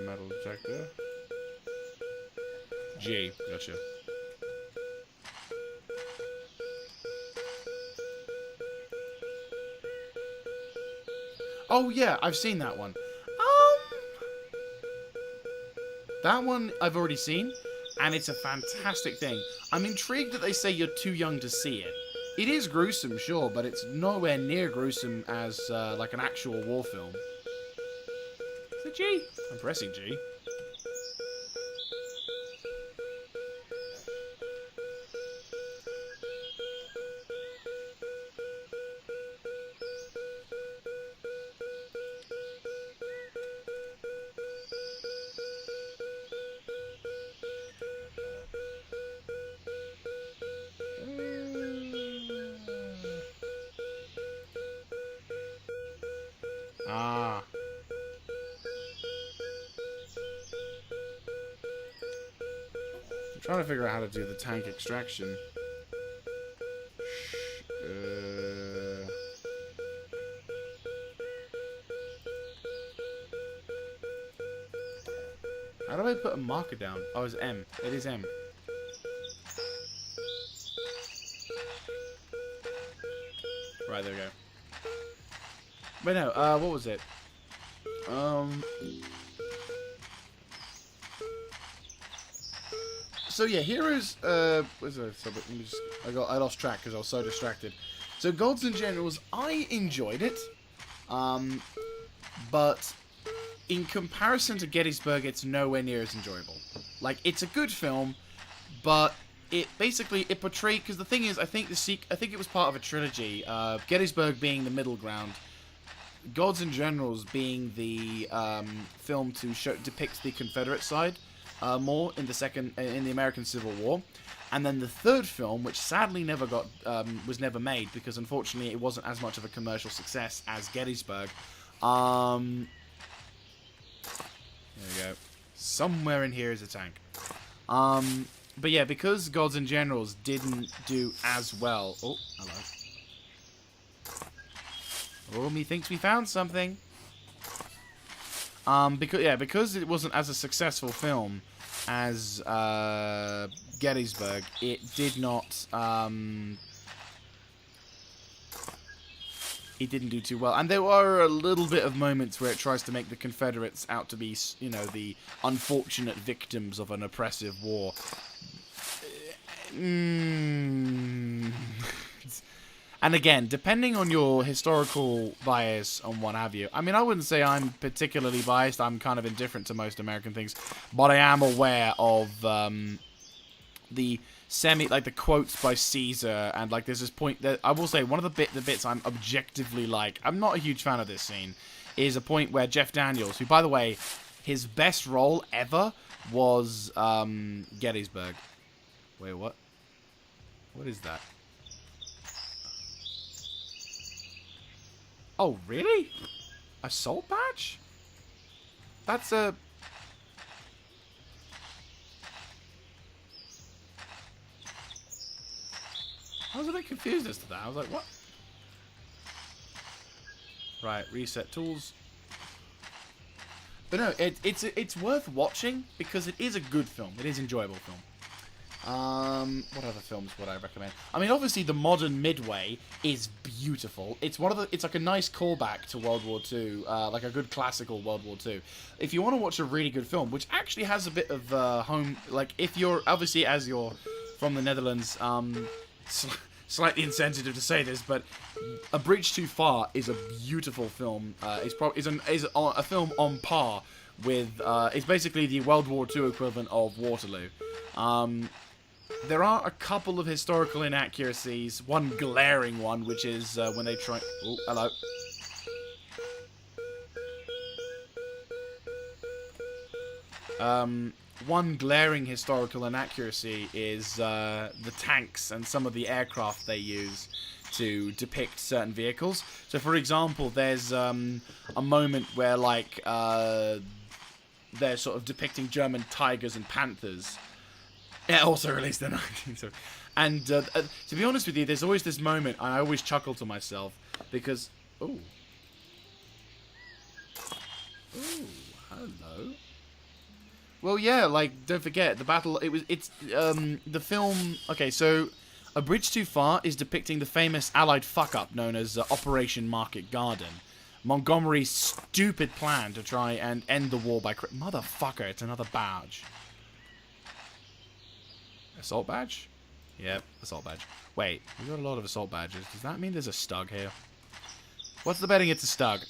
Metal detector. G, gotcha. Oh yeah, I've seen that one. That one I've already seen, and it's a fantastic thing. I'm intrigued that they say you're too young to see it. It is gruesome, sure, but it's nowhere near gruesome as like an actual war film. Is it G? I'm pressing G. Ah. I'm trying to figure out how to do the tank extraction. How do I put a marker down? Oh, it's M. It is M. Right, there we go. Wait, no, what was it? So yeah, heroes. What's it? So, let me just. I lost track because I was so distracted. So Gods and Generals, I enjoyed it, but in comparison to Gettysburg, it's nowhere near as enjoyable. Like, it's a good film, but it portrayed, because the thing is, I think it was part of a trilogy. Gettysburg being the middle ground, Gods and Generals being the film to depict the Confederate side more in the American Civil War, and then the third film, which sadly was never made because unfortunately it wasn't as much of a commercial success as Gettysburg. There we go. Somewhere in here is a tank. But yeah, because Gods and Generals didn't do as well. Oh, hello. Oh, methinks we found something. Because it wasn't as a successful film as Gettysburg, it did not. It didn't do too well, and there are a little bit of moments where it tries to make the Confederates out to be, the unfortunate victims of an oppressive war. And again, depending on your historical bias and what have you, I mean, I wouldn't say I'm particularly biased. I'm kind of indifferent to most American things, but I am aware of the quotes by Caesar, and like there's this point that I will say one of the bits I'm objectively like, I'm not a huge fan of this scene, is a point where Jeff Daniels, who by the way, his best role ever was Gettysburg. Wait, what? What is that? Oh, really? A salt patch? That's a... I was a bit confused as to that. I was like, what? Right, reset tools. But no, it's worth watching because it is a good film. It is an enjoyable film. What other films would I recommend? I mean, obviously, the modern Midway is beautiful. It's like a nice callback to World War II, like a good classical World War II. If you want to watch a really good film, which actually has a bit of home, like if you're obviously as you're from the Netherlands, slightly insensitive to say this, but A Bridge Too Far is a beautiful film. Is a film on par with. It's basically the World War II equivalent of Waterloo. There are a couple of historical inaccuracies. One glaring one, which is when they try... Oh, hello. One glaring historical inaccuracy is the tanks and some of the aircraft they use to depict certain vehicles. So, for example, there's a moment where, like, they're sort of depicting German tigers and panthers. Yeah, also released in 19... And to be honest with you, there's always this moment, and I always chuckle to myself, because... Ooh. Ooh, hello. Well, yeah, like, don't forget, the battle... It's the film... Okay, so... A Bridge Too Far is depicting the famous Allied fuck-up known as Operation Market Garden. Montgomery's stupid plan to try and end the war by... Motherfucker, it's another badge. Assault badge? Yep, assault badge. Wait, we got a lot of assault badges. Does that mean there's a stug here? What's the betting it's a stug?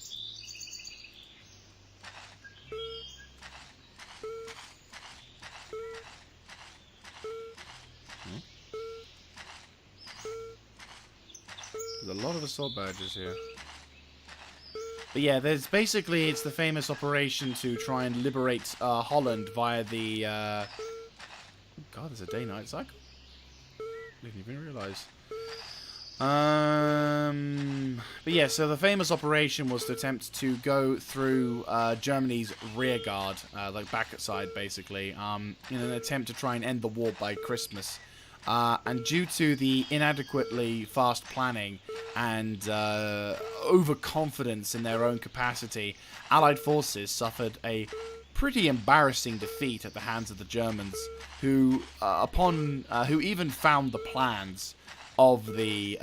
There's a lot of assault badges here. But yeah, there's basically, it's the famous operation to try and liberate Holland via the... Oh God, there's a day-night cycle? Didn't even realise. But yeah, so the famous operation was to attempt to go through Germany's rear guard, like backside basically, in an attempt to try and end the war by Christmas. And due to the inadequately fast planning and overconfidence in their own capacity, Allied forces suffered a pretty embarrassing defeat at the hands of the Germans, who even found the plans of the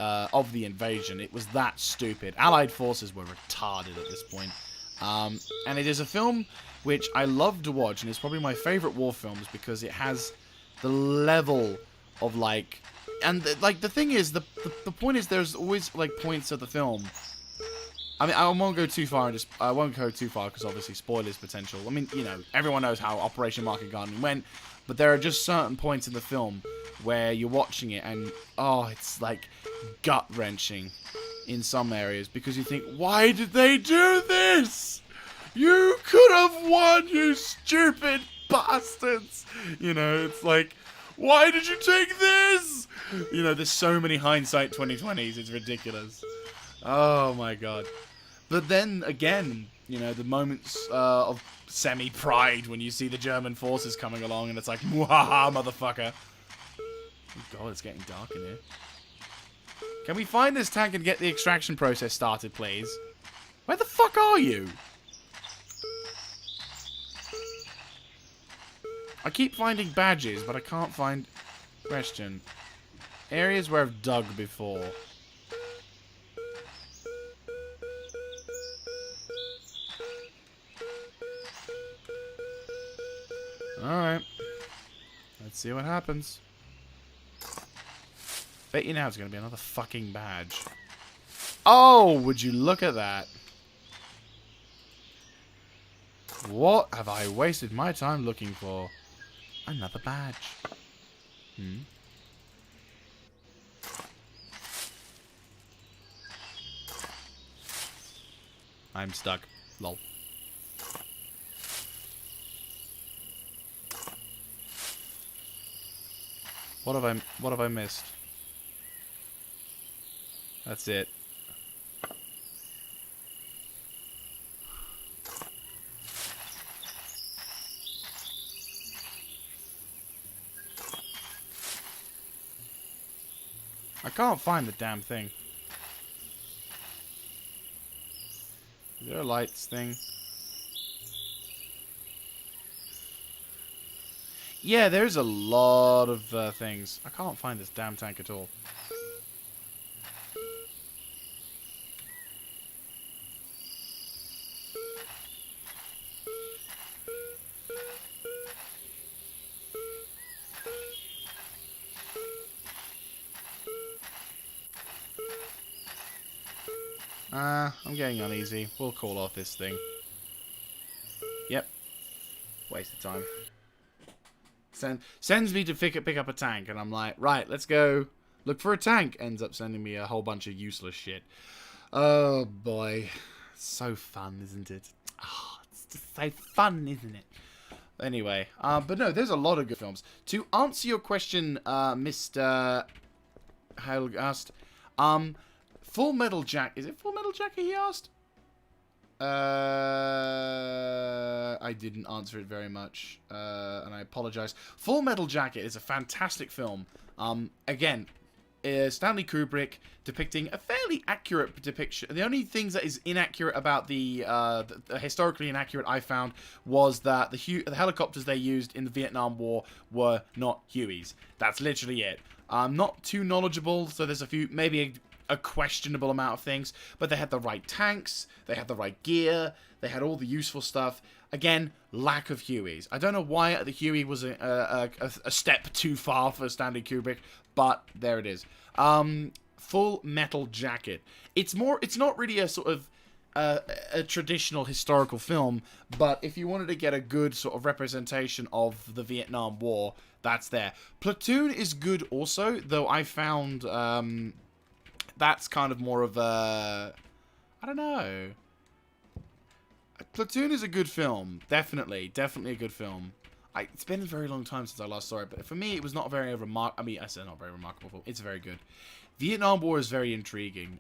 invasion. It was that stupid. Allied forces were retarded at this point. And it is a film which I love to watch, and it's probably my favorite war films because it has the level of like, and like the thing is, the point is, there's always like points of the film. I mean, I won't go too far because obviously spoilers potential. I mean, you know, everyone knows how Operation Market Garden went, but there are just certain points in the film where you're watching it and oh, it's like gut wrenching in some areas because you think, why did they do this? You could have won, you stupid bastards. You know, it's like, why did you take this? You know, there's so many hindsight 2020s. It's ridiculous. Oh my God. But then again, you know, the moments of semi-pride when you see the German forces coming along and it's like, mwahaha, motherfucker. Oh God, it's getting dark in here. Can we find this tank and get the extraction process started, please? Where the fuck are you? I keep finding badges, but I can't find... Question. Areas where I've dug before. Alright. Let's see what happens. Bet you now it's going to be another fucking badge. Oh, would you look at that? What have I wasted my time looking for? Another badge. I'm stuck. Lol. What have I missed? That's it. I can't find the damn thing. there a lights thing? Yeah, there's a lot of things. I can't find this damn tank at all. I'm getting uneasy. We'll call off this thing. Yep. Waste of time. Sends me to pick up a tank, and I'm like, right, let's go look for a tank. Ends up sending me a whole bunch of useless shit. Oh, boy. So fun, isn't it? Oh, it's just so fun, isn't it? Anyway, but no, there's a lot of good films. To answer your question, Mr. Helgast, Full Metal Jacket. Is it Full Metal Jacket he asked? I didn't answer it very much, and I apologize. Full Metal Jacket is a fantastic film. Again, Stanley Kubrick depicting a fairly accurate depiction. The only things that is inaccurate about the historically inaccurate I found was that the helicopters they used in the Vietnam War were not Hueys. That's literally it. I'm not too knowledgeable, so there's a few, maybe a questionable amount of things, but they had the right tanks, they had the right gear, they had all the useful stuff. Again, lack of Hueys. I don't know why the Huey was a step too far for Stanley Kubrick, but there it is. Full Metal Jacket. It's not really a sort of a traditional historical film, but if you wanted to get a good sort of representation of the Vietnam War, that's there. Platoon is good also, though I found that's kind of more of a, I don't know. Platoon is a good film. Definitely a good film. It's been a very long time since I last saw it, but for me, it was not very remarkable. I mean, I said not very remarkable film. It's very good. Vietnam War is very intriguing.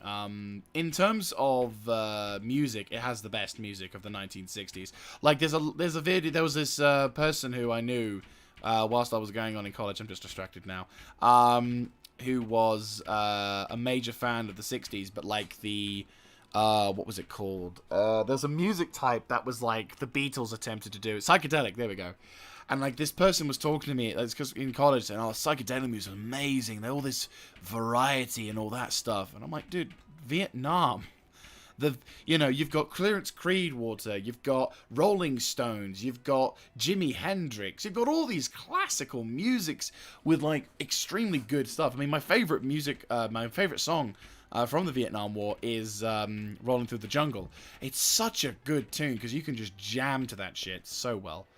In terms of music, it has the best music of the 1960s. Like, there's a video. There was this person who I knew whilst I was going on in college. I'm just distracted now. Who was a major fan of the 60s, but like the what was it called? There's a music type that was like the Beatles attempted to do. Psychedelic, there we go. And like this person was talking to me, it's because in college, saying, "Oh, psychedelic music is amazing. There's all this variety and all that stuff." And I'm like, dude, Vietnam. You've got Clarence Creedwater, you've got Rolling Stones, you've got Jimi Hendrix, you've got all these classical musics with like extremely good stuff. I mean, my favorite song from the Vietnam War is Rolling Through the Jungle. It's such a good tune because you can just jam to that shit so well.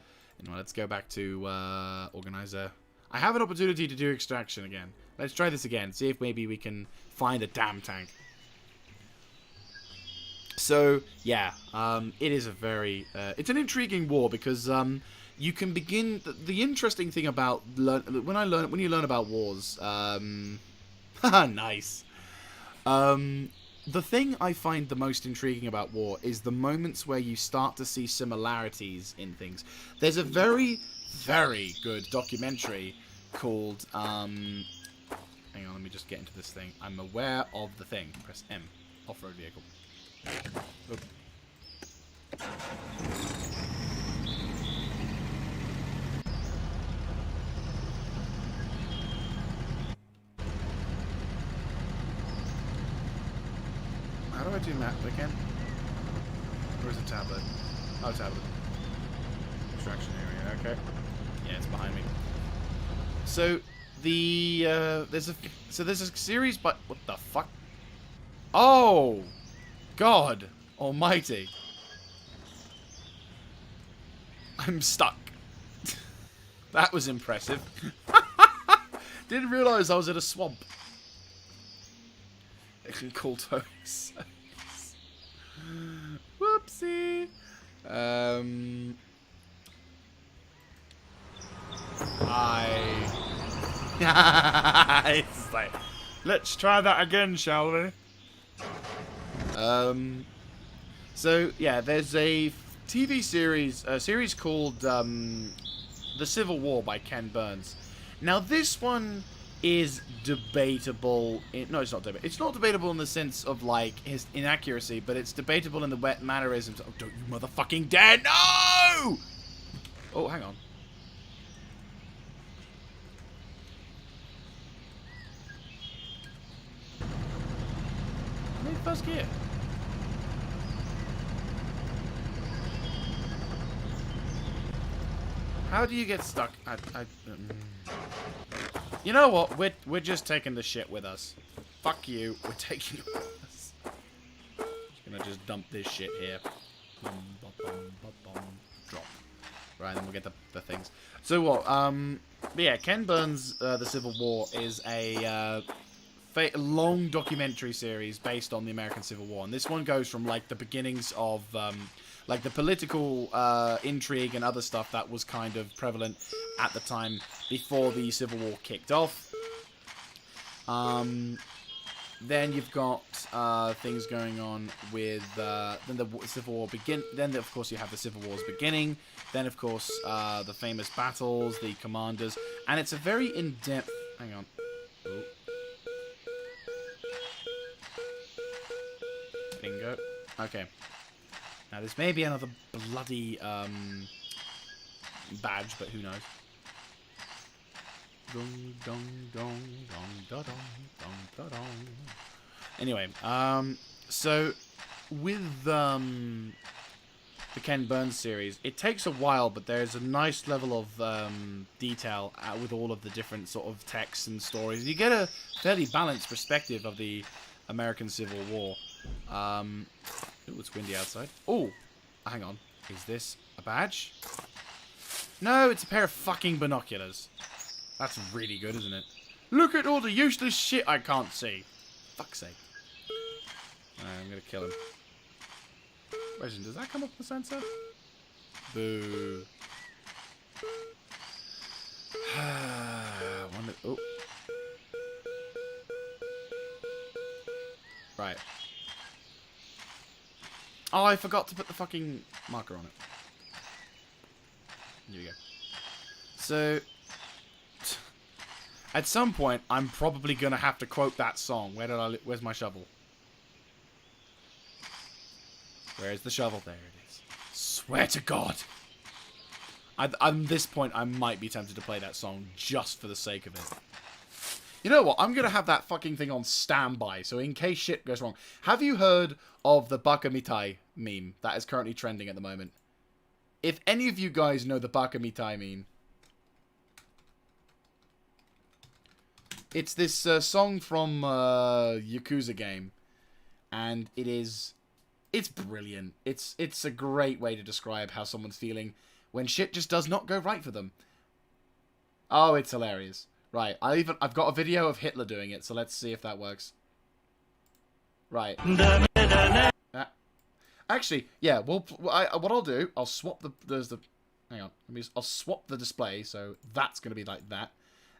Let's go back to Organizer. I have an opportunity to do extraction again. Let's try this again. See if maybe we can find a damn tank. So, yeah, it is a very... it's an intriguing war because you can begin... The interesting thing about... When you learn about wars... nice. The thing I find the most intriguing about war is the moments where you start to see similarities in things. There's a very, very good documentary called... hang on, let me just get into this thing. I'm aware of the thing. Press M. Off-road vehicle. Oop. How do I do map again? Where's the tablet? Oh, tablet. Extraction area, okay. Yeah, it's behind me. So, there's a series, but what the fuck? Oh! God almighty. I'm stuck. That was impressive. Didn't realise I was in a swamp. It can call toes. Whoopsie. It's like, let's try that again, shall we? So yeah, there's a TV series, a series called The Civil War by Ken Burns. Now this one is debatable. No, it's not debatable. It's not debatable in the sense of, like, his inaccuracy, but it's debatable in the wet mannerisms. Oh, don't you motherfucking dare! No! Oh, hang on. I'm in first gear. How do you get stuck? You know what? We're just taking the shit with us. Fuck you. We're taking it with us. Just gonna just dump this shit here. Drop. Right, then we'll get the things. So what? But yeah, Ken Burns' The Civil War is a long documentary series based on the American Civil War, and this one goes from like the beginnings of like the political intrigue and other stuff that was kind of prevalent at the time before the Civil War kicked off. Then you've got things going on with then the Civil War Then of course you have the Civil War's beginning. Then of course the famous battles, the commanders, and it's a very in-depth. Hang on. Ooh. Bingo. Okay. Now this may be another bloody badge, but who knows? Anyway, so with the Ken Burns series, it takes a while, but there's a nice level of detail with all of the different sort of texts and stories. And you get a fairly balanced perspective of the American Civil War. Ooh, it's windy outside. Oh, hang on. Is this a badge? No, it's a pair of fucking binoculars. That's really good, isn't it? Look at all the useless shit I can't see. Fuck's sake. I'm gonna kill him. Question, does that come up the sensor? Boo. Oh. Right. Oh, I forgot to put the fucking marker on it. Here we go. So, at some point, I'm probably gonna have to quote that song. Where's my shovel? Where's the shovel? There it is. Swear to God. At this point, I might be tempted to play that song just for the sake of it. You know what? I'm going to have that fucking thing on standby, so in case shit goes wrong. Have you heard of the Baka Mitai meme that is currently trending at the moment? If any of you guys know the Baka Mitai meme, it's this song from Yakuza game, and it's brilliant. It's a great way to describe how someone's feeling when shit just does not go right for them. Oh, it's hilarious. Right, I've got a video of Hitler doing it, so let's see if that works. Right. Actually, yeah. What I'll do, I'll swap hang on. I'll swap the display, so that's gonna be like that,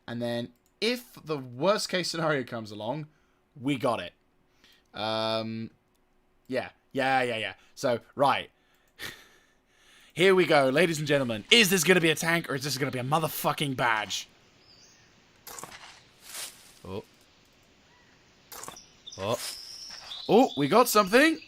and then if the worst case scenario comes along, we got it. Yeah. So right. Here we go, ladies and gentlemen. Is this gonna be a tank or is this gonna be a motherfucking badge? Oh, we got something.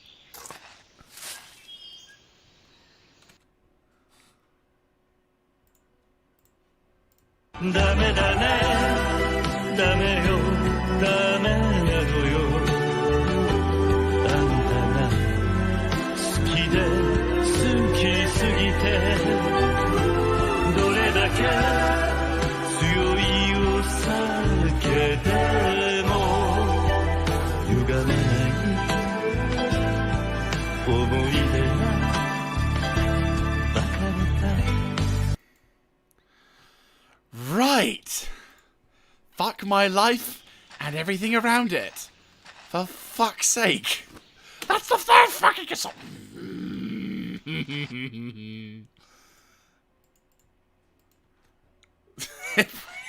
Right. Fuck my life and everything around it. For fuck's sake. That's the third fucking song.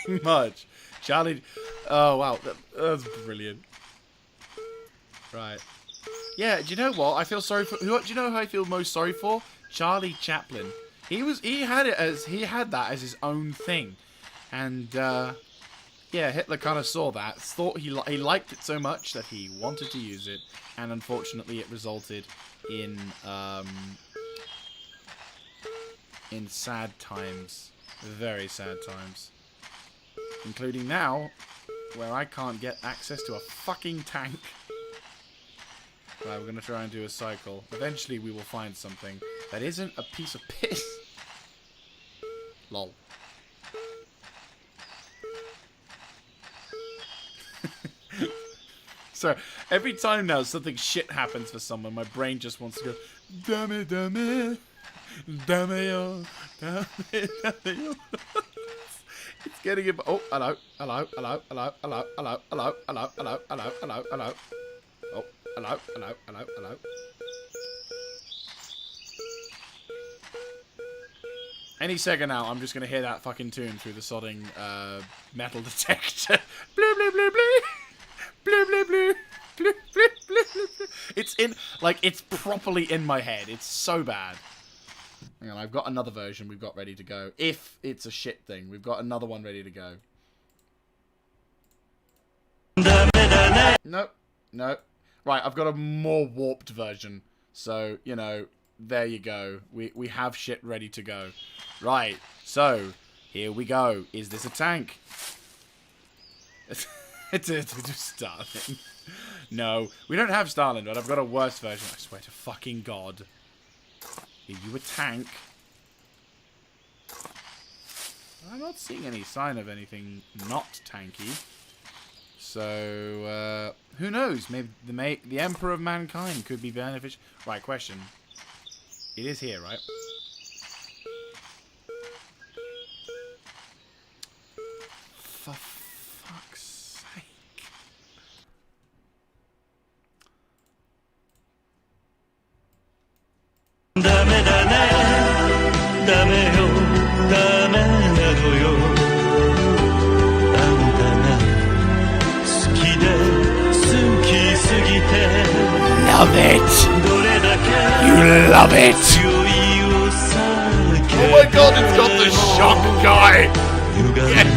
Pretty much. Charlie. Oh, wow. That's brilliant. Right. Yeah, do you know what? I feel sorry for... Do you know who I feel most sorry for? Charlie Chaplin. He had that as his own thing. And, Yeah, Hitler kind of saw that, thought he liked it so much that he wanted to use it, and unfortunately it resulted in sad times. Very sad times. Including now, where I can't get access to a fucking tank. Right, we're going to try and do a cycle. Eventually we will find something that isn't a piece of piss. Lol. So, every time now something shit happens for someone, my brain just wants to go, Dame, dame, dame yo, dame, dame yo. It's getting it. Oh, hello, hello, hello, hello, hello, hello, hello, hello, hello, hello, hello, hello. Oh, hello, hello, hello, hello. Any second now, I'm just going to hear that fucking tune through the sodding metal detector. Blue, blue, blue, blue. Blue, blue, blue. Blue, blue, blue, blue. It's in, like, it's properly in my head. It's so bad. Hang on, I've got another version we've got ready to go. If it's a shit thing, we've got another one ready to go. Nope. Nope. Right, I've got a more warped version. So, you know, there you go. We have shit ready to go. Right, so, here we go. Is this a tank? It's Stalin. No, we don't have Stalin, but I've got a worse version. I swear to fucking God. Are you a tank? I'm not seeing any sign of anything not tanky. So, who knows? Maybe the Emperor of Mankind could be beneficial. Right, question. It is here, right? For fuck's sake. Love it! You love it! Oh my God, it's got the shock guy! Yes!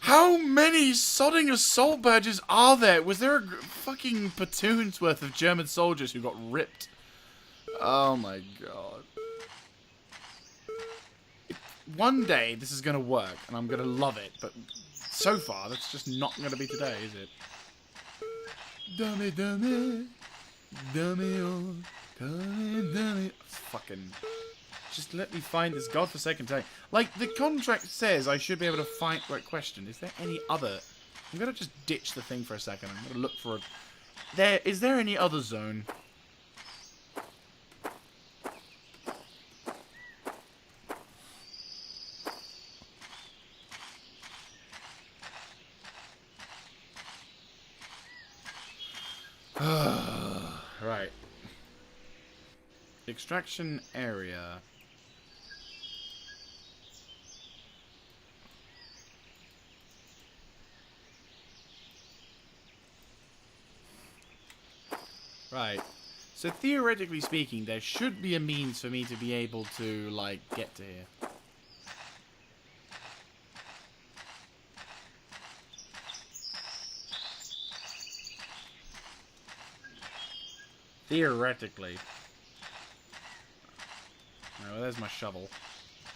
How many sodding assault badges are there? Was there a fucking platoon's worth of German soldiers who got ripped? Oh my God. One day this is going to work and I'm going to love it, but so far that's just not going to be today, is it? Dummy, dummy, dummy, oh, dummy, dummy. Fucking, just let me find this godforsaken tank. Like, the contract says I should be able to find... Right, question, is there any other... I'm going to just ditch the thing for a second. I'm going to look for a... Is there any other zone? Right. Extraction area. Right. So theoretically speaking, there should be a means for me to be able to, like, get to here. Theoretically. Oh, there's my shovel.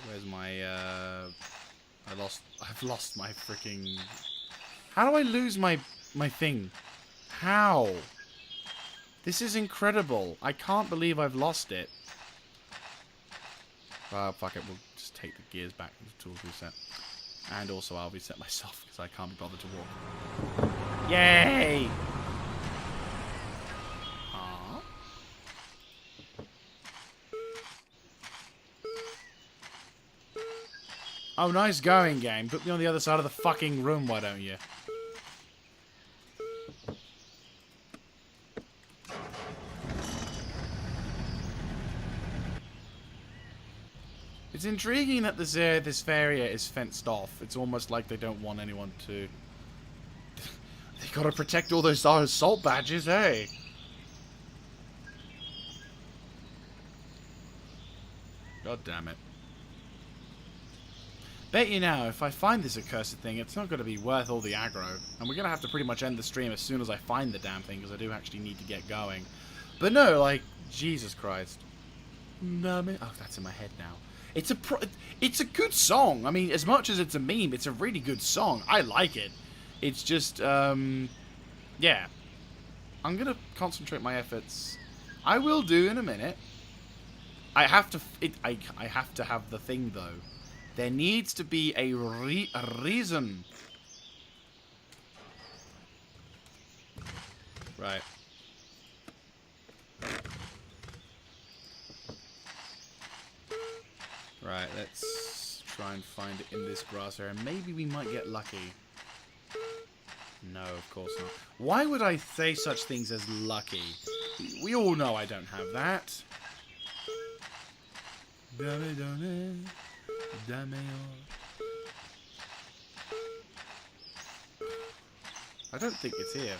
Where's my, I've lost my freaking... How do I lose my thing? How? This is incredible. I can't believe I've lost it. Well, fuck it. We'll just take the gears back. The tools reset. And also I'll reset myself because I can't be bothered to walk. Yay! Oh, nice going, game. Put me on the other side of the fucking room, why don't you? It's intriguing that this area is fenced off. It's almost like they don't want anyone to... They gotta protect all those assault badges, hey? God damn it. Bet you now, if I find this accursed thing, it's not going to be worth all the aggro. And we're going to have to pretty much end the stream as soon as I find the damn thing, because I do actually need to get going. But no, like, Jesus Christ. Damn it. Oh, that's in my head now. It's a good song. I mean, as much as it's a meme, it's a really good song. I like it. It's just, yeah. I'm going to concentrate my efforts. I will do in a minute. I have to have the thing, though. There needs to be a reason. Right. Right, let's try and find it in this grass area. Maybe we might get lucky. No, of course not. Why would I say such things as lucky? We all know I don't have that. I don't think it's here.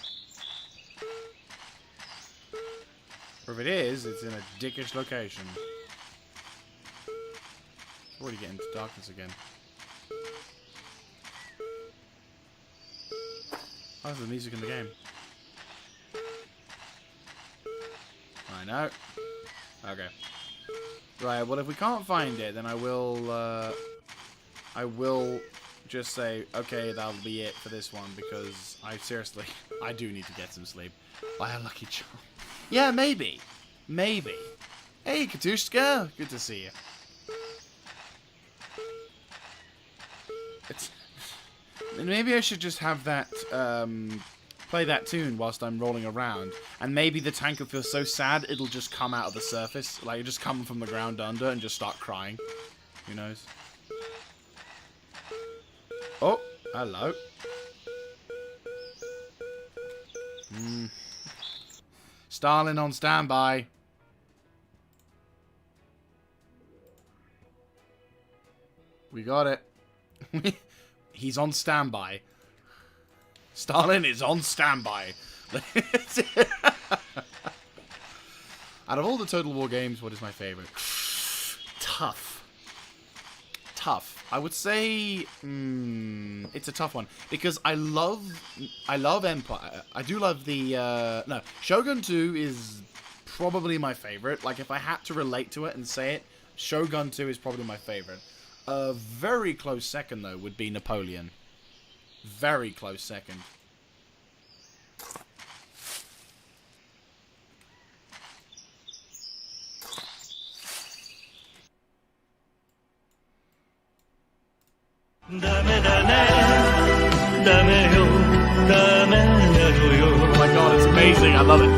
Or if it is, it's in a dickish location. It's already getting into darkness again. Oh, there's the music in the game. I know. Okay. Right, well, if we can't find it, then I will just say, okay, that'll be it for this one, because I do need to get some sleep. By a lucky charm. Yeah, maybe. Maybe. Hey, Katushka, good to see you. Maybe I should just have that, play that tune whilst I'm rolling around, and maybe the tank will feel so sad it'll just come out of the surface, like it'll just come from the ground under and just start crying. Who knows? Oh, hello. Stalin on standby. We got it. He's on standby. Stalin is on standby. Out of all the Total War games, what is my favorite? Tough. I would say it's a tough one because I love Empire. I do love the no, Shogun 2 is probably my favorite. Like if I had to relate to it and say it, Shogun 2 is probably my favorite. A very close second though would be Napoleon. Very close second. Oh my god, it's amazing. I love it.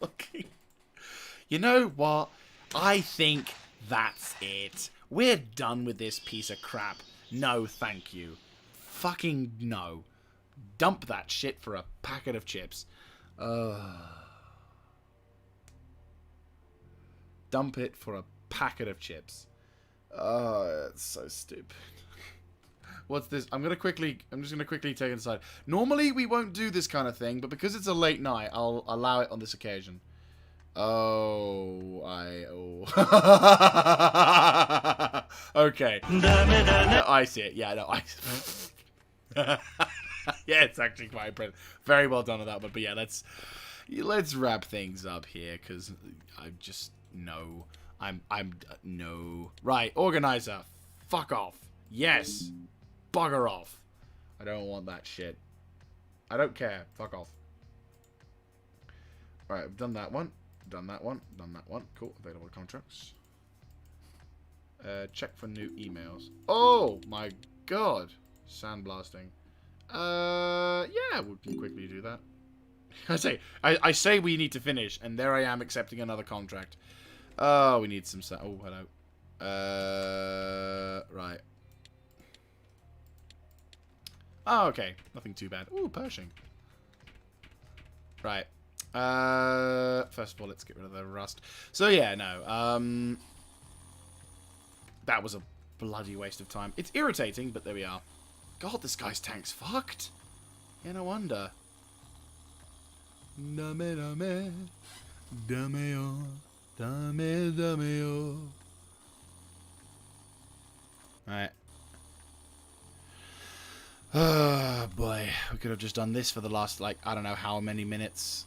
Okay. You know what? I think that's it. We're done with this piece of crap. No, thank you. Fucking no. Dump that shit for a packet of chips. Dump it for a packet of chips. Oh, it's so stupid. What's this? I'm just gonna quickly take it aside. Normally we won't do this kind of thing, but because it's a late night, I'll allow it on this occasion. Okay. No, I see it. Yeah, no, yeah, it's actually quite impressive. Very well done on that one. But yeah, let's wrap things up here because I'm just no. No. Right, organizer. Fuck off. Yes. Bugger off. I don't want that shit. I don't care. Fuck off. Alright, I've done that one. Done that one. Cool. Available contracts. Check for new emails. Oh my god. Sandblasting. Yeah, we can quickly do that. I say we need to finish, and there I am accepting another contract. Oh, we need some oh, hello. Right. Oh, okay. Nothing too bad. Ooh, Pershing. Right. First of all, let's get rid of the rust. So yeah, no. That was a bloody waste of time. It's irritating, but there we are. God, this guy's tank's fucked. Yeah, no wonder. Dame, dame, dame-o, dame, dame-o. Alright. Oh, boy. We could have just done this for the last, like, I don't know how many minutes.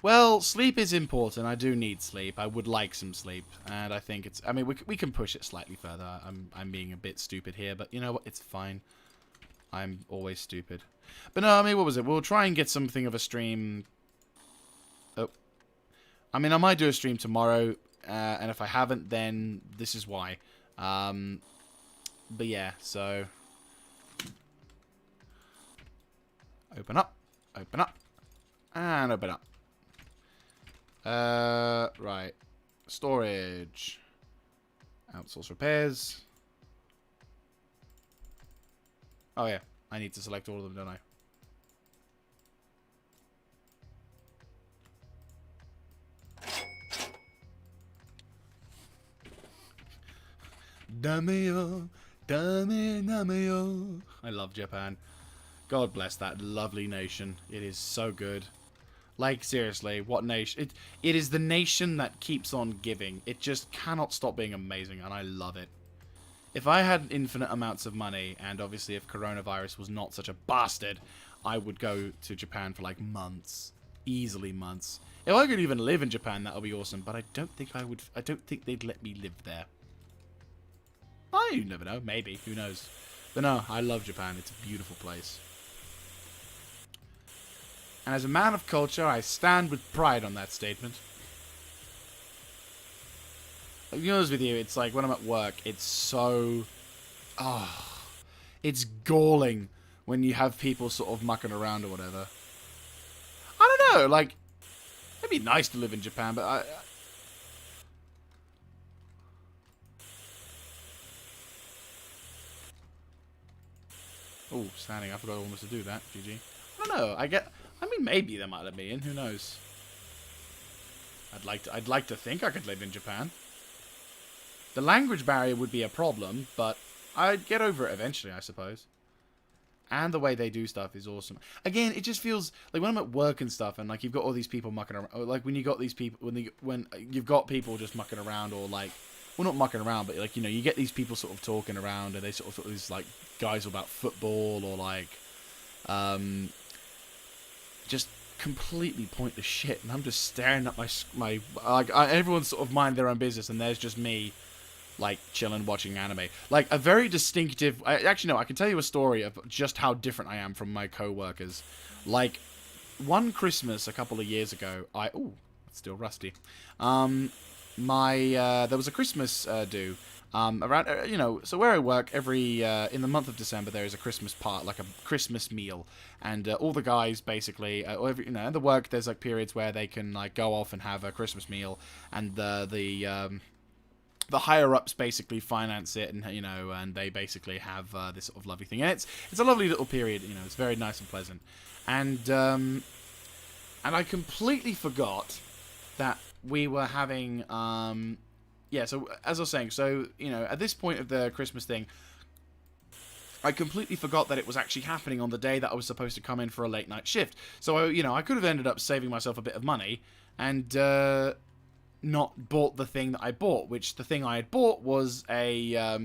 Well, sleep is important. I do need sleep. I would like some sleep. And I think it's... I mean, we can push it slightly further. I'm being a bit stupid here, but you know what? It's fine. I'm always stupid. But no, I mean, what was it? We'll try and get something of a stream... Oh. I mean, I might do a stream tomorrow. And if I haven't, then this is why. But yeah, so... Open up, and open up. Right. Storage. Outsource repairs. Oh yeah, I need to select all of them, don't I? Dame-o, dame, dame-o. I love Japan. God bless that lovely nation. It is so good. Like, seriously, what nation? It is the nation that keeps on giving. It just cannot stop being amazing, and I love it. If I had infinite amounts of money, and obviously if coronavirus was not such a bastard, I would go to Japan for, like, months. Easily months. If I could even live in Japan, that would be awesome, but I don't think I would... I don't think they'd let me live there. Oh, you never know. Maybe. Who knows? But no, I love Japan. It's a beautiful place. And as a man of culture, I stand with pride on that statement. To be honest with you, it's like when I'm at work, it's so... Oh, it's galling when you have people sort of mucking around or whatever. I don't know, like... It'd be nice to live in Japan, but I... Oh, standing. I forgot almost to do that. GG. I don't know. I mean, maybe they might let me in. Who knows? I'd like to think I could live in Japan. The language barrier would be a problem, but I'd get over it eventually, I suppose. And the way they do stuff is awesome. Again, it just feels like when I'm at work and stuff, and like you've got all these people mucking around, or like when you got these people, when you've got people just mucking around, or like, well, not mucking around, but like, you know, you get these people sort of talking around, and they sort of these like guys about football or like, just completely pointless shit, and I'm just staring at my like everyone's sort of mind their own business, and there's just me. Like, chilling, watching anime. Like, a very distinctive... Actually, no, I can tell you a story of just how different I am from my co-workers. Like, one Christmas a couple of years ago, Ooh, it's still rusty. There was a Christmas do. Around, you know, so where I work, in the month of December, there is a Christmas part, like a Christmas meal. And all the guys, basically, you know, in the work, there's, like, periods where they can, like, go off and have a Christmas meal. And the higher-ups basically finance it, and you know, and they basically have this sort of lovely thing. And it's a lovely little period, you know. It's very nice and pleasant. And I completely forgot that we were having yeah. So as I was saying, so you know, at this point of the Christmas thing, I completely forgot that it was actually happening on the day that I was supposed to come in for a late night shift. So you know, I could have ended up saving myself a bit of money and. Not bought the thing that I bought, which the thing I had bought was a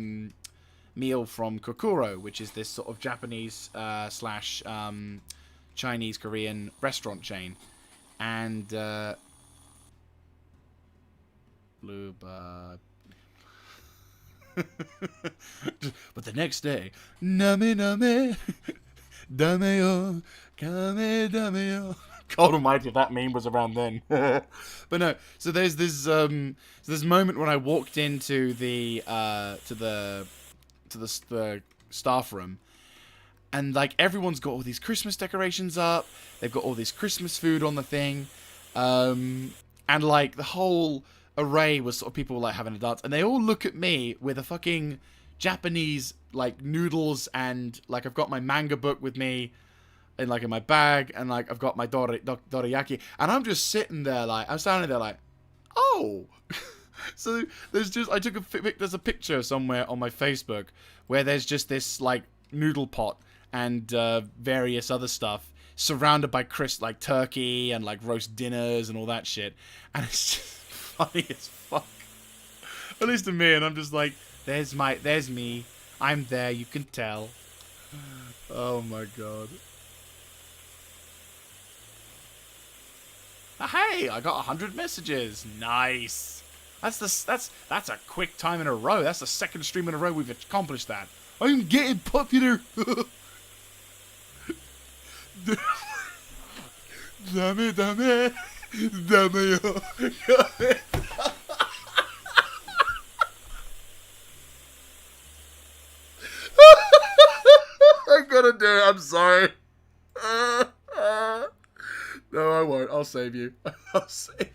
meal from Kokoro, which is this sort of Japanese slash Chinese Korean restaurant chain. And lube but the next day, name name dame-o, kame dame-o. God almighty, that meme was around then. But no, so there's this moment when I walked into the staff room, and like everyone's got all these Christmas decorations up, they've got all this Christmas food on the thing, and like the whole array was sort of people like having a dance, and they all look at me with a fucking Japanese like noodles, and like I've got my manga book with me. in like in my bag, and like I've got my dorayaki, and I'm just sitting there like I'm standing there like, oh. So there's a picture somewhere on my Facebook where there's just this like noodle pot and various other stuff surrounded by like turkey and like roast dinners and all that shit, and it's just funny as fuck. At least to me, and I'm just like, there's me, I'm there, you can tell. Oh my god. Hey, I got 100 messages. Nice. That's a quick time in a row. That's the second stream in a row we've accomplished that. I'm getting popular. Dame. I'm gonna do it. I'm sorry. No, I won't. I'll save you. I'll save you.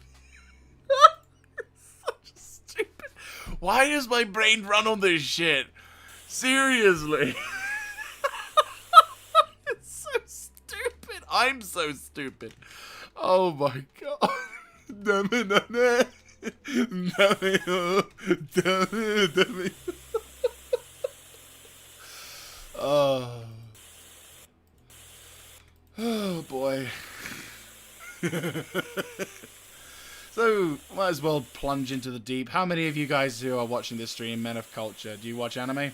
Such a stupid. Why does my brain run on this shit? Seriously. It's so stupid. I'm so stupid. Oh my god. Dame. Oh. Oh boy. So, might as well plunge into the deep. How many of you guys who are watching this stream, Men of Culture, do you watch anime?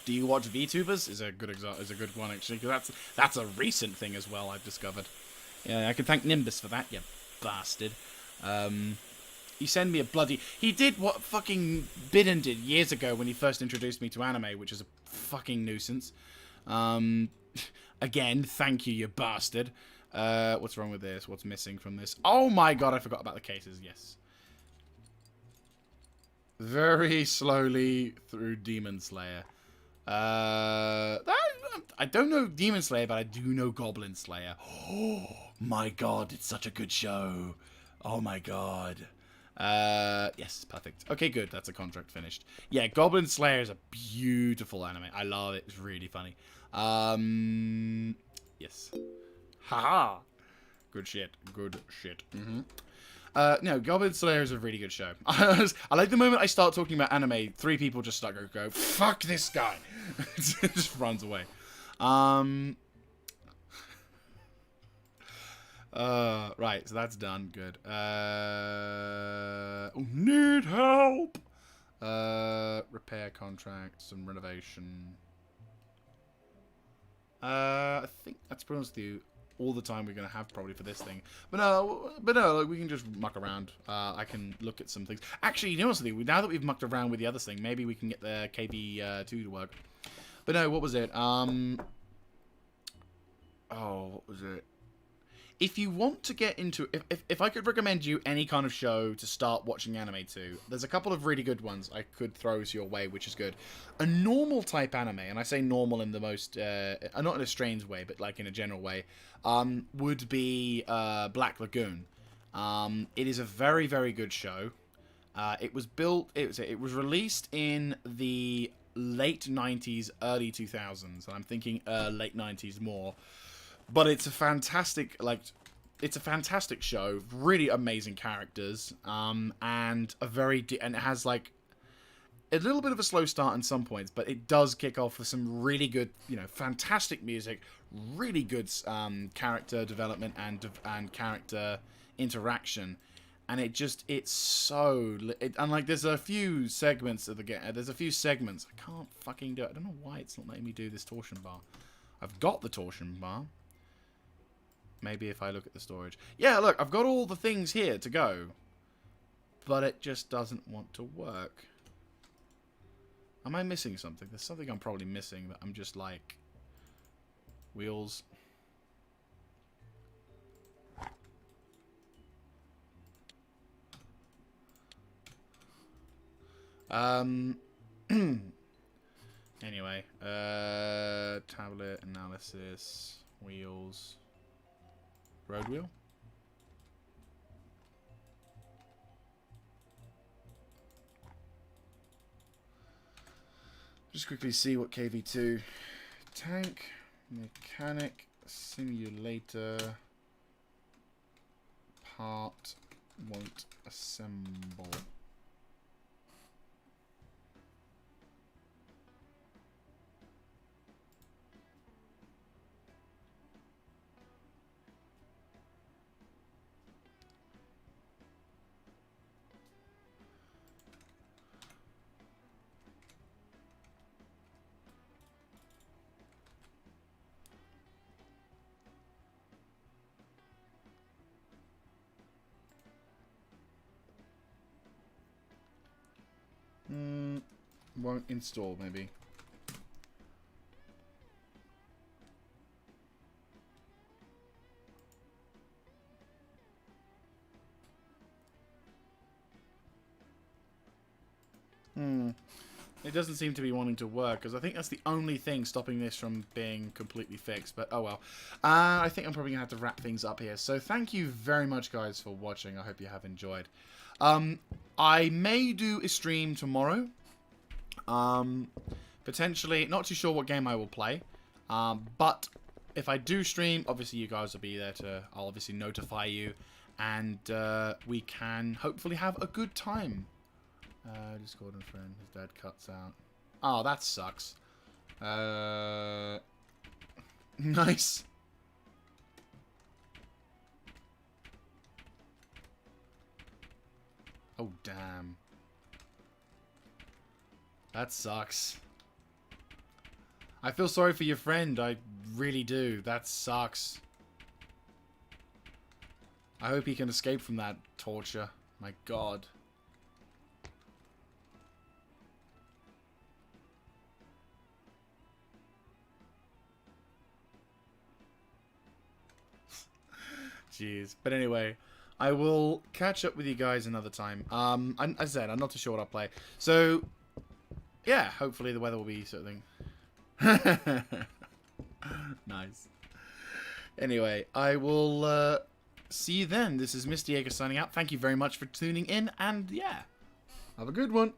Do you watch VTubers? Is a good one actually, because that's a recent thing as well. I've discovered. Yeah, I can thank Nimbus for that. You bastard. He sent me a bloody. He did what fucking Bidden did years ago when he first introduced me to anime, which is a fucking nuisance. Again, thank you, you bastard. What's wrong with this? What's missing from this? Oh my god, I forgot about the cases. Yes. Very slowly through Demon Slayer. I don't know Demon Slayer, but I do know Goblin Slayer. Oh my god, it's such a good show. Oh my god. Yes, perfect. Okay, good. That's a contract finished. Yeah, Goblin Slayer is a beautiful anime. I love it. It's really funny. Yes. Haha. Good shit. Good shit. No, Goblin Slayer is a really good show. I like the moment I start talking about anime, 3 people just start go, fuck this guy. Just runs away. Right, so that's done. Good. Need help. Repair contract, some renovation. I think that's pretty much all the time we're gonna have probably for this thing. But no, like, we can just muck around. I can look at some things. Actually, you know what's the thing? Now that we've mucked around with the other thing, maybe we can get the KB2 to work. But no, what was it? Oh, what was it? If you want to get into... If I could recommend you any kind of show to start watching anime to, there's a couple of really good ones I could throw your way, which is good. A normal type anime, and I say normal in the most... not in a strange way, but like in a general way, would be Black Lagoon. It is a very, very good show. It was released in the late 90s, early 2000s, and I'm thinking late 90s more. But it's a fantastic, show. Really amazing characters, and and it has like a little bit of a slow start in some points, but it does kick off with some really good, fantastic music, really good character development and character interaction, and it's so and like there's a few segments of there's a few segments I can't fucking do it. I don't know why it's not letting me do this torsion bar. I've got the torsion bar. Maybe if I look at the storage. Yeah, look, I've got all the things here to go. But it just doesn't want to work. Am I missing something? There's something I'm probably missing that I'm just like... Wheels. Anyway. Tablet, analysis, wheels... Road wheel? Just quickly see what KV2 tank. Mechanic simulator part won't assemble. Won't install, maybe. It doesn't seem to be wanting to work, because I think that's the only thing stopping this from being completely fixed. But, oh well. I think I'm probably going to have to wrap things up here. So, thank you very much, guys, for watching. I hope you have enjoyed. I may do a stream tomorrow. Potentially, not too sure what game I will play. But if I do stream, obviously you guys will be there to... I'll obviously notify you. And we can hopefully have a good time. Discord and friend. His dad cuts out. Oh, that sucks. Nice. Oh, damn. That sucks. I feel sorry for your friend. I really do. That sucks. I hope he can escape from that torture. My God. Jeez. But anyway, I will catch up with you guys another time. As I said, I'm not too sure what I'll play. So, yeah, hopefully the weather will be sort of thing. Nice. Anyway, I will see you then. This is Mr. Jaeger signing out. Thank you very much for tuning in, and yeah, have a good one.